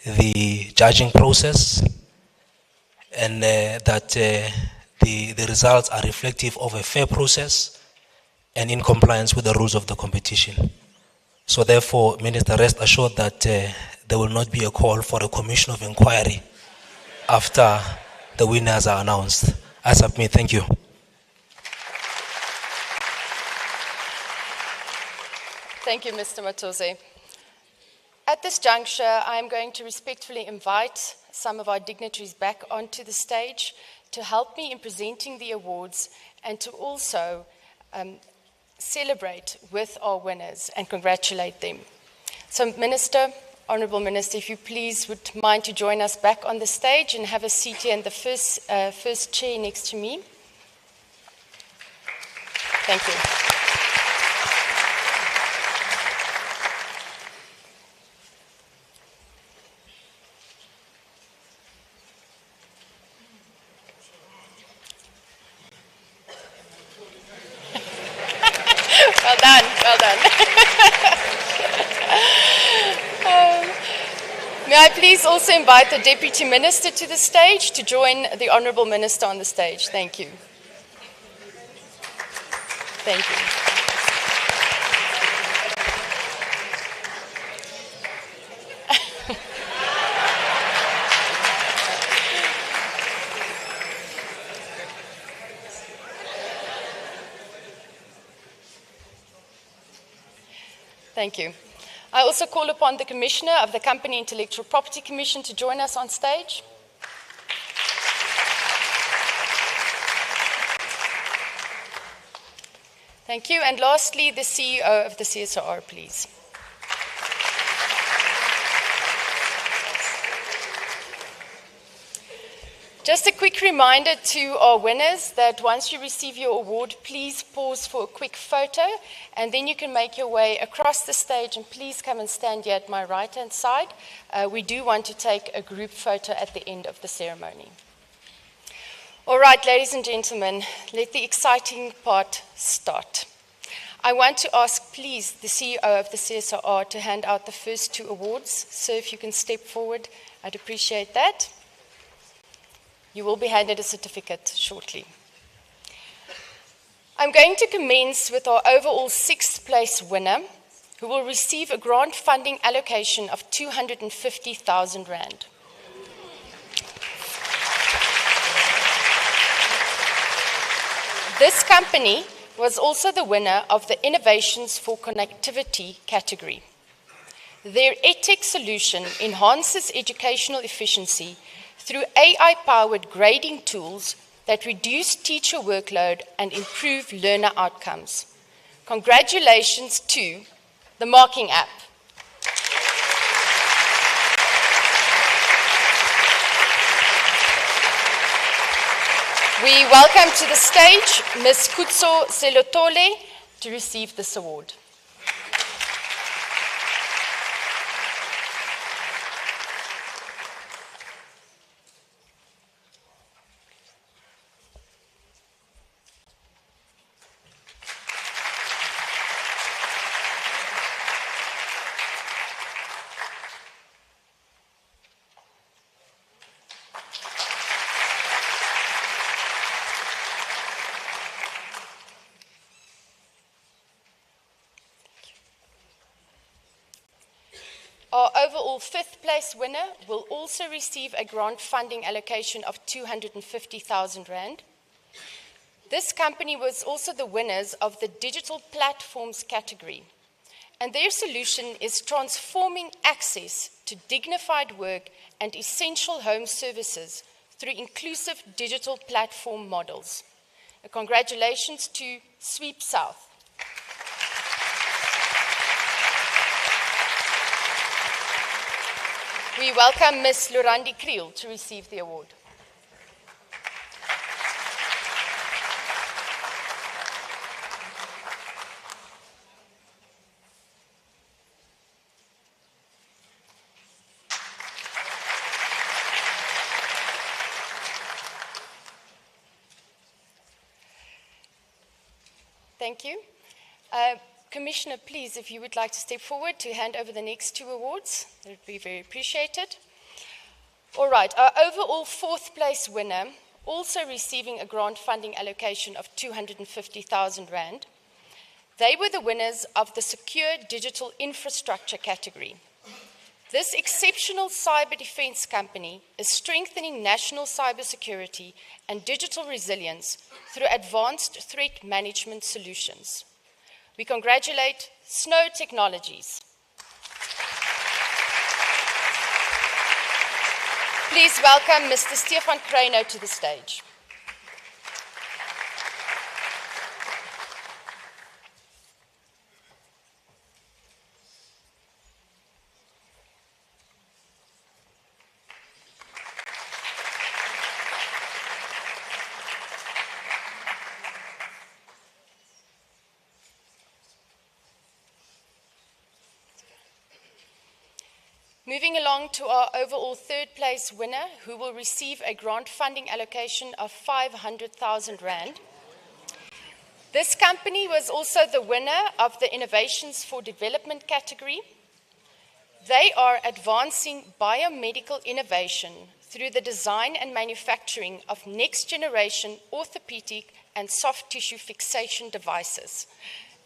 [SPEAKER 16] the judging process, and that the results are reflective of a fair process and in compliance with the rules of the competition. So therefore, Minister, rest assured that there will not be a call for a commission of inquiry after the winners are announced. I submit. Thank you.
[SPEAKER 15] Thank you, Mr. Matose. At this juncture, I am going to respectfully invite some of our dignitaries back onto the stage to help me in presenting the awards and to also celebrate with our winners and congratulate them. So Minister, Honourable Minister, if you please would mind to join us back on the stage and have a seat here in the first chair next to me. Thank you. Well done, well done. May I please also invite the Deputy Minister to the stage to join the Honourable Minister on the stage. Thank you. Thank you. Thank you. I also call upon the Commissioner of the Company Intellectual Property Commission to join us on stage. Thank you. And lastly, the CEO of the CSIR, please. Just a quick reminder to our winners that once you receive your award, please pause for a quick photo and then you can make your way across the stage and please come and stand here at my right-hand side. We do want to take a group photo at the end of the ceremony. All right, ladies and gentlemen, let the exciting part start. I want to ask, please, the CEO of the CSIR to hand out the first two awards. So if you can step forward, I'd appreciate that. You will be handed a certificate shortly. I'm going to commence with our overall sixth place winner, who will receive a grant funding allocation of 250,000 Rand. This company was also the winner of the Innovations for Connectivity category. Their EdTech solution enhances educational efficiency through AI-powered grading tools that reduce teacher workload and improve learner outcomes. Congratulations to the Marking App. We welcome to the stage Ms. Kutso Selotole to receive this award. Our overall fifth place winner will also receive a grant funding allocation of 250,000 Rand. This company was also the winners of the Digital Platforms category, and their solution is transforming access to dignified work and essential home services through inclusive digital platform models. Congratulations to Sweep South. We welcome Ms. Lurandi Kriel to receive the award. Thank you. Commissioner, please, if you would like to step forward to hand over the next two awards, that would be very appreciated. All right, our overall fourth place winner, also receiving a grant funding allocation of 250,000 Rand. They were the winners of the Secure Digital Infrastructure category. This exceptional cyber defense company is strengthening national cybersecurity and digital resilience through advanced threat management solutions. We congratulate Snow Technologies. Please welcome Mr. Stefan Kreino to the stage. Moving along to our overall third place winner, who will receive a grant funding allocation of 500,000 Rand. This company was also the winner of the Innovations for Development category. They are advancing biomedical innovation through the design and manufacturing of next-generation orthopedic and soft tissue fixation devices.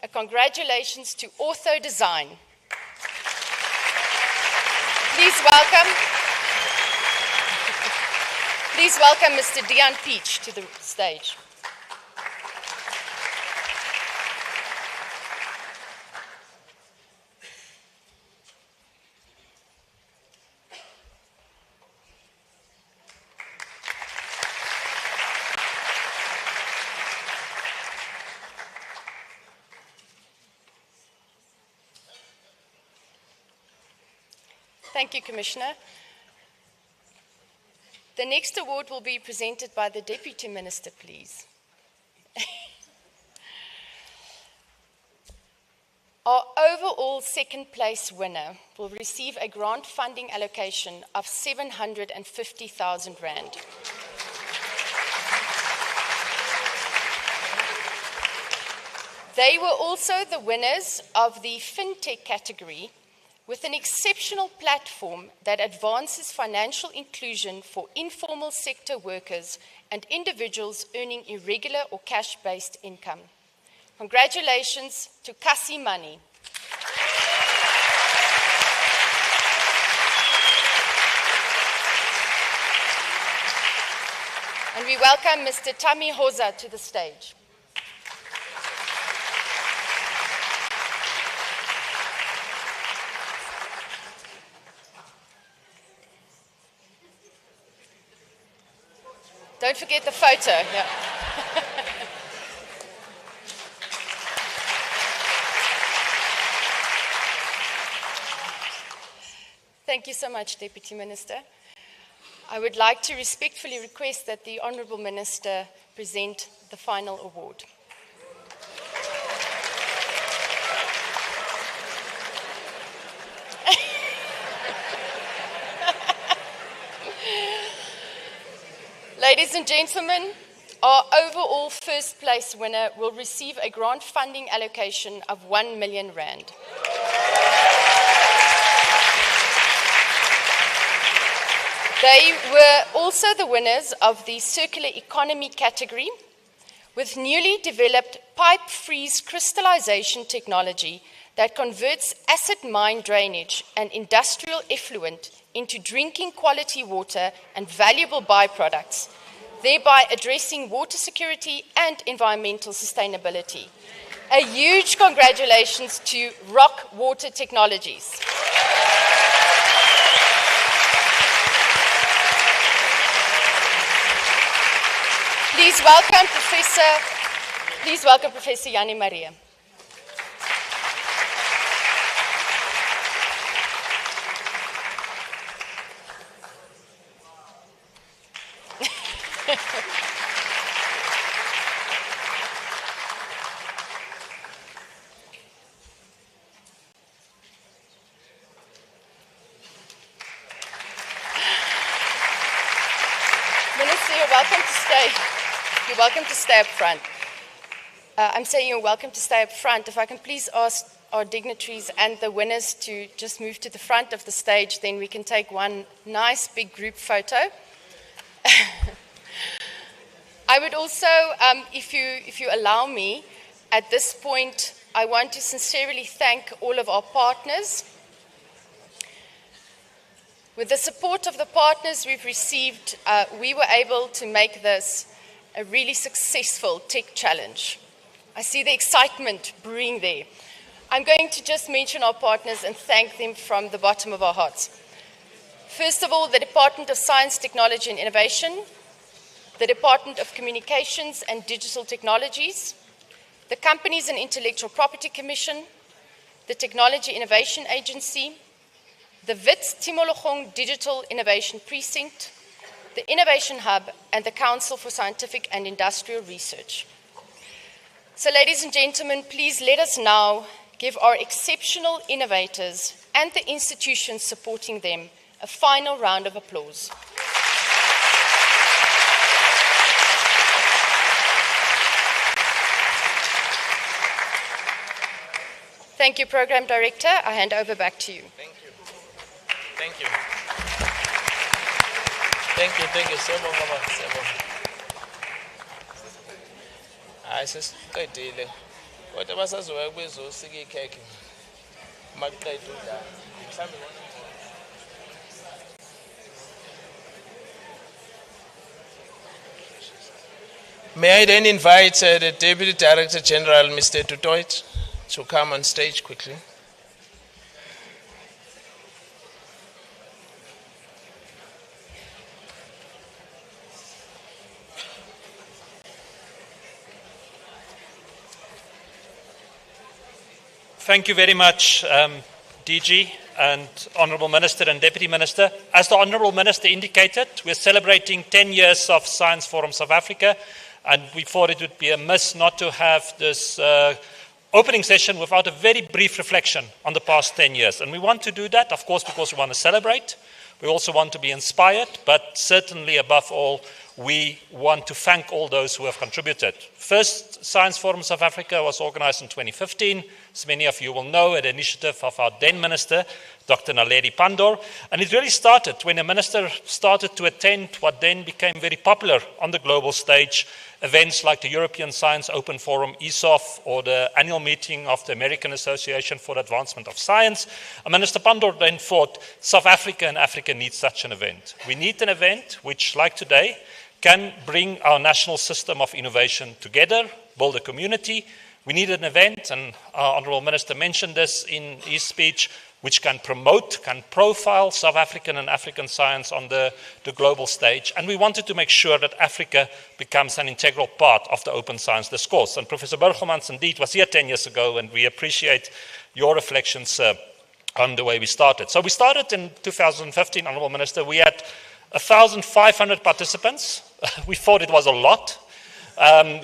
[SPEAKER 15] A congratulations to Ortho Design. Please welcome Mr. Dion Peach to the stage. Thank you, Commissioner. The next award will be presented by the Deputy Minister, please. Our overall second place winner will receive a grant funding allocation of 750,000 Rand. They were also the winners of the FinTech category, with an exceptional platform that advances financial inclusion for informal sector workers and individuals earning irregular or cash-based income. Congratulations to Kasi Money. And we welcome Mr. Tami Hoza to the stage. Don't forget the photo. Yeah. Thank you so much, Deputy Minister. I would like to respectfully request that the Honourable Minister present the final award. Ladies and gentlemen, our overall first place winner will receive a grant funding allocation of 1 million Rand. They were also the winners of the circular economy category, with newly developed pipe freeze crystallization technology that converts acid mine drainage and industrial effluent into drinking quality water and valuable byproducts, thereby addressing water security and environmental sustainability. A huge congratulations to Rock Water Technologies. Please welcome Professor Janie Maria. Minister, you're welcome to stay. You're welcome to stay up front. I'm saying you're welcome to stay up front. If I can please ask our dignitaries and the winners to just move to the front of the stage, then we can take one nice big group photo. I would also, if you allow me, at this point, I want to sincerely thank all of our partners. With the support of the partners we've received, we were able to make this a really successful tech challenge. I see the excitement brewing there. I'm going to just mention our partners and thank them from the bottom of our hearts. First of all, the Department of Science, Technology and Innovation, the Department of Communications and Digital Technologies, the Companies and Intellectual Property Commission, the Technology Innovation Agency, the WITS Timologong Digital Innovation Precinct, the Innovation Hub, and the Council for Scientific and Industrial Research. So, ladies and gentlemen, please let us now give our exceptional innovators and the institutions supporting them a final round of applause. Thank you, Program Director. I hand over back to you.
[SPEAKER 1] Thank you. Thank you. Thank you, thank you. Siyabonga, siyabonga. Hayi sesiqedile. Kodwa basazoya kubezosika ikhekhe. Maqedwe la. Mhlambe May I then invite the Deputy Director General, Mr. Dutoit, to come on stage quickly.
[SPEAKER 17] Thank you very much, DG and Honourable Minister and Deputy Minister. As the Honourable Minister indicated, we're celebrating 10 years of Science Forum South Africa, and we thought it would be amiss not to have this opening session without a very brief reflection on the past 10 years. And we want to do that, of course, because we want to celebrate. We also want to be inspired, but certainly above all, we want to thank all those who have contributed. First Science Forum South Africa was organized in 2015, as many of you will know, at the initiative of our then Minister, Dr. Naledi Pandor. And it really started when the Minister started to attend what then became very popular on the global stage, events like the European Science Open Forum, ESOF, or the annual meeting of the American Association for the Advancement of Science. And Minister Pandor then thought, South Africa and Africa need such an event. We need an event which, like today, can bring our national system of innovation together, build a community. We need an event, and our Honourable Minister mentioned this in his speech, which can promote, can profile South African and African science on the global stage. And we wanted to make sure that Africa becomes an integral part of the open science discourse. And Professor Bergomans indeed was here 10 years ago, and we appreciate your reflections on the way we started. So we started in 2015, Honourable Minister. We had 1,500 participants. We thought it was a lot.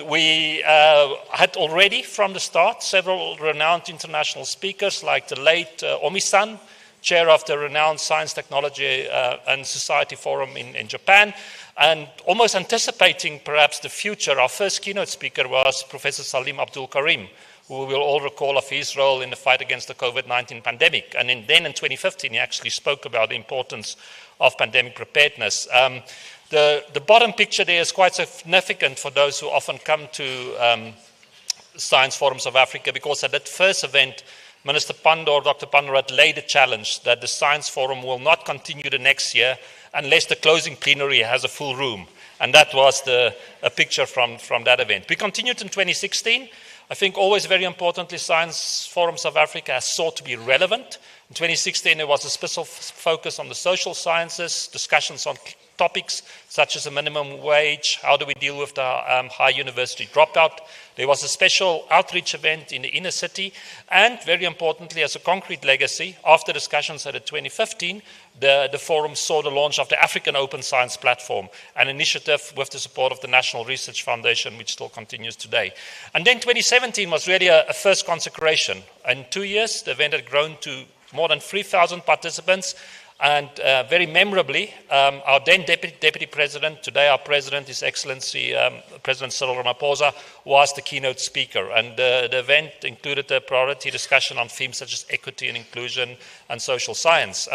[SPEAKER 17] We had already from the start several renowned international speakers like the late Omi-san, chair of the renowned Science, Technology and Society Forum in Japan. And almost anticipating perhaps the future, our first keynote speaker was Professor Salim Abdul Karim, who we will all recall of his role in the fight against the COVID-19 pandemic. And then in 2015, he actually spoke about the importance of pandemic preparedness. The bottom picture there is quite significant for those who often come to Science Forums of Africa, because at that first event, Minister Pandor, Dr. Pandor, had laid a challenge that the Science Forum will not continue the next year unless the closing plenary has a full room. And that was a picture from that event. We continued in 2016. I think always very importantly, Science Forum South Africa has sought to be relevant. In 2016, there was a special focus on the social sciences, discussions on topics such as a minimum wage, how do we deal with the high university dropout. There was a special outreach event in the inner city, and very importantly, as a concrete legacy, after discussions at 2015, the forum saw the launch of the African Open Science Platform, an initiative with the support of the National Research Foundation, which still continues today. And then 2017 was really a first consecration. In 2 years, the event had grown to more than 3,000 participants. And very memorably, our then Deputy President, today our President, His Excellency President Cyril Ramaphosa, was the keynote speaker. And the event included a priority discussion on themes such as equity and inclusion and social science.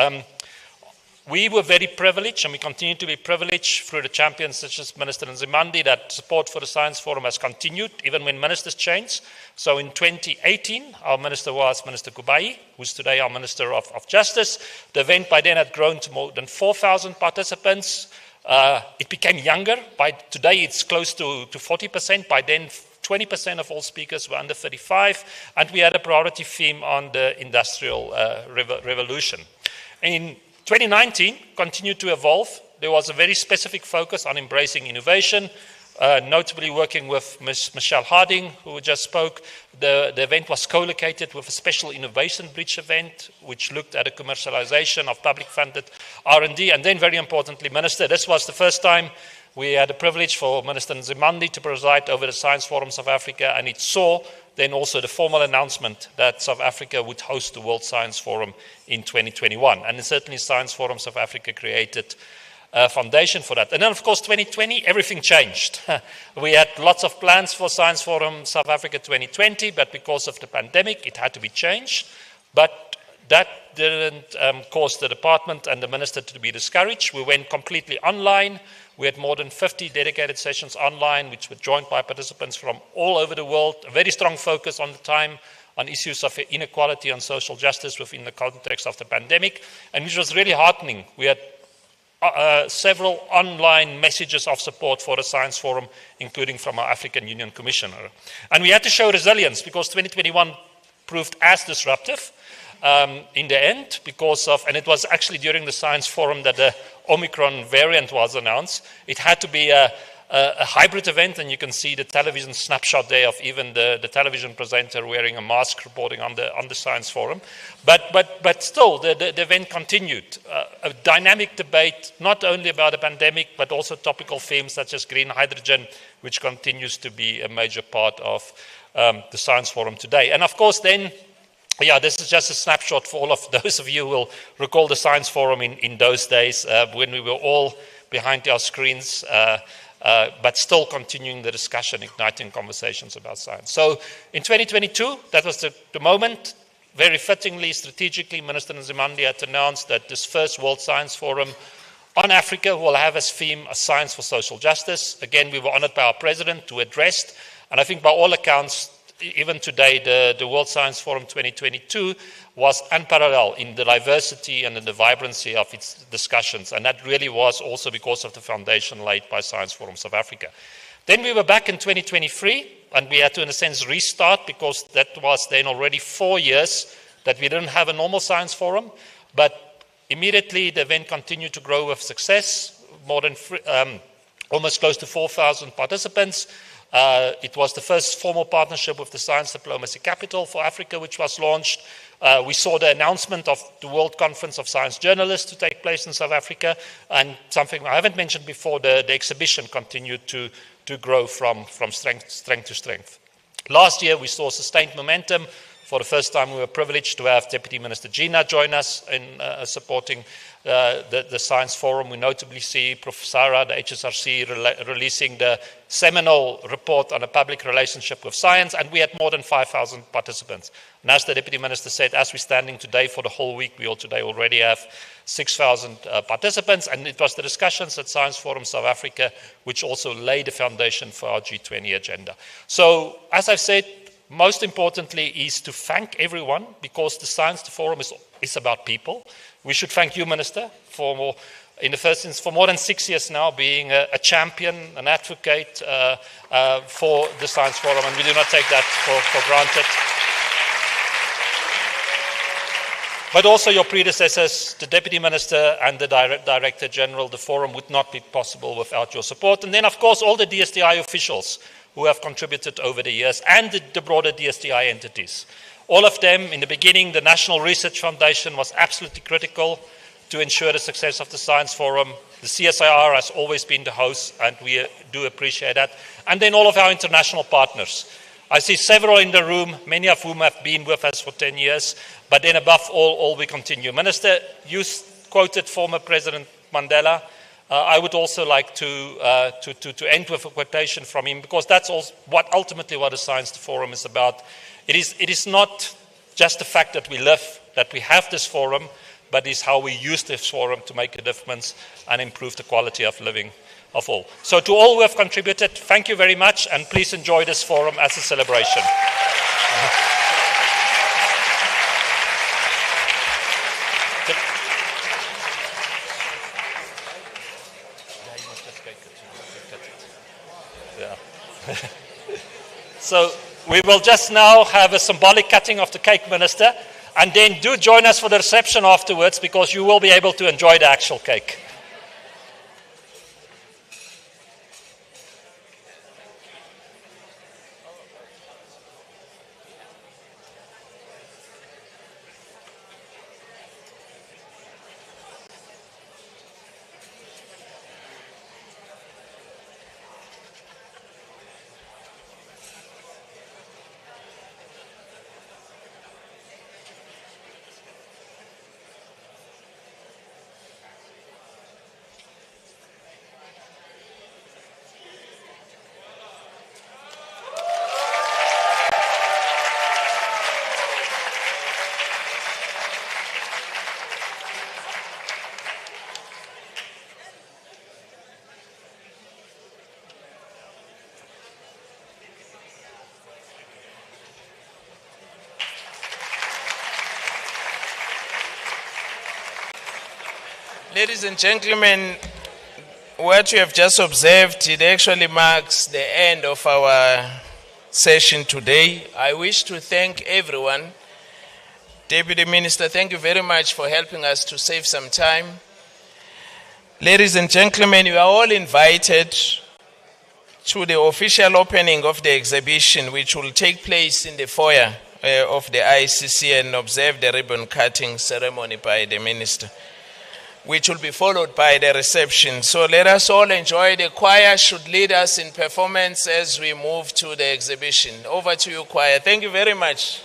[SPEAKER 17] We were very privileged, and we continue to be privileged through the champions such as Minister Nzimande, that support for the Science Forum has continued, even when ministers change. So in 2018, our minister was Minister Kubai, who's today our Minister of Justice. The event by then had grown to more than 4,000 participants. It became younger. By today, it's close to 40%. By then, 20% of all speakers were under 35. And we had a priority theme on the Industrial Revolution. In 2019 continued to evolve. There was a very specific focus on embracing innovation, notably working with Ms. Michelle Harding, who just spoke. The event was co-located with a special innovation bridge event, which looked at the commercialization of public-funded R&D. And then, very importantly, Minister, this was the first time We had a privilege for Minister Nzimande to preside over the Science Forum South Africa, and it saw then also the formal announcement that South Africa would host the World Science Forum in 2021. And certainly Science Forum South Africa created a foundation for that. And then, of course, 2020, everything changed. We had lots of plans for Science Forum South Africa 2020, but because of the pandemic, it had to be changed. But that didn't cause the department and the minister to be discouraged. We went completely online. We had more than 50 dedicated sessions online, which were joined by participants from all over the world. A very strong focus on the time on issues of inequality and social justice within the context of the pandemic, and which was really heartening. We had several online messages of support for the Science Forum, including from our African Union Commissioner. And we had to show resilience because 2021 proved as disruptive in the end because of, and it was actually during the Science Forum that the Omicron variant was announced. It had to be a hybrid event, and you can see the television snapshot there of even the television presenter wearing a mask reporting on the Science Forum. But still, the event continued. A dynamic debate, not only about the pandemic, but also topical themes such as green hydrogen, which continues to be a major part of the Science Forum today. And of course then, yeah, this is just a snapshot for all of those of you who will recall the Science Forum in those days when we were all behind our screens, but still continuing the discussion, igniting conversations about science. So in 2022, that was the moment. Very fittingly, strategically, Minister Nzimande had announced that this first World Science Forum on Africa will have as theme a science for social justice. Again, we were honored by our president to address, and I think by all accounts, even today, the World Science Forum 2022 was unparalleled in the diversity and in the vibrancy of its discussions. And that really was also because of the foundation laid by Science Forum South Africa. Then we were back in 2023, and we had to, in a sense, restart because that was then already 4 years that we didn't have a normal Science Forum. But immediately, the event continued to grow with success, more than almost close to 4,000 participants. It was the first formal partnership with the Science Diplomacy Capital for Africa, which was launched. We saw the announcement of the World Conference of Science Journalists to take place in South Africa, and something I haven't mentioned before, the exhibition continued to grow from strength to strength. Last year, we saw sustained momentum. For the first time, we were privileged to have Deputy Minister Gina join us in supporting the Science Forum. We notably see Prof. Sarah, the HSRC, releasing the seminal report on a public relationship with science, and we had more than 5,000 participants. And as the Deputy Minister said, as we're standing today for the whole week, we today already have 6,000 participants, and it was the discussions at Science Forum South Africa which also laid the foundation for our G20 agenda. So, as I've said, most importantly is to thank everyone, because the Science Forum is about people. We should thank you, Minister, for in the first instance, for more than 6 years now, being a champion, an advocate for the Science Forum, and we do not take that for granted. But also your predecessors, the Deputy Minister and the Director General. The Forum would not be possible without your support. And then, of course, all the DSTI officials who have contributed over the years, and the broader DSTI entities. All of them, in the beginning, the National Research Foundation was absolutely critical to ensure the success of the Science Forum. The CSIR has always been the host, and we do appreciate that. And then all of our international partners. I see several in the room, many of whom have been with us for 10 years, but then above all we continue. Minister, you quoted former President Mandela. I would also like to end with a quotation from him, because that's also ultimately what the Science Forum is about. It is not just the fact that we live, that we have this forum, but it's how we use this forum to make a difference and improve the quality of living of all. So to all who have contributed, thank you very much, and please enjoy this forum as a celebration. So we will just now have a symbolic cutting of the cake, Minister, and then do join us for the reception afterwards, because you will be able to enjoy the actual cake.
[SPEAKER 1] Ladies and gentlemen, what you have just observed, it actually marks the end of our session today. I wish to thank everyone. Deputy Minister, thank you very much for helping us to save some time. Ladies and gentlemen, you are all invited to the official opening of the exhibition, which will take place in the foyer of the ICC, and observe the ribbon cutting ceremony by the Minister, which will be followed by the reception. So let us all enjoy. The choir should lead us in performance as we move to the exhibition. Over to you, choir. Thank you very much.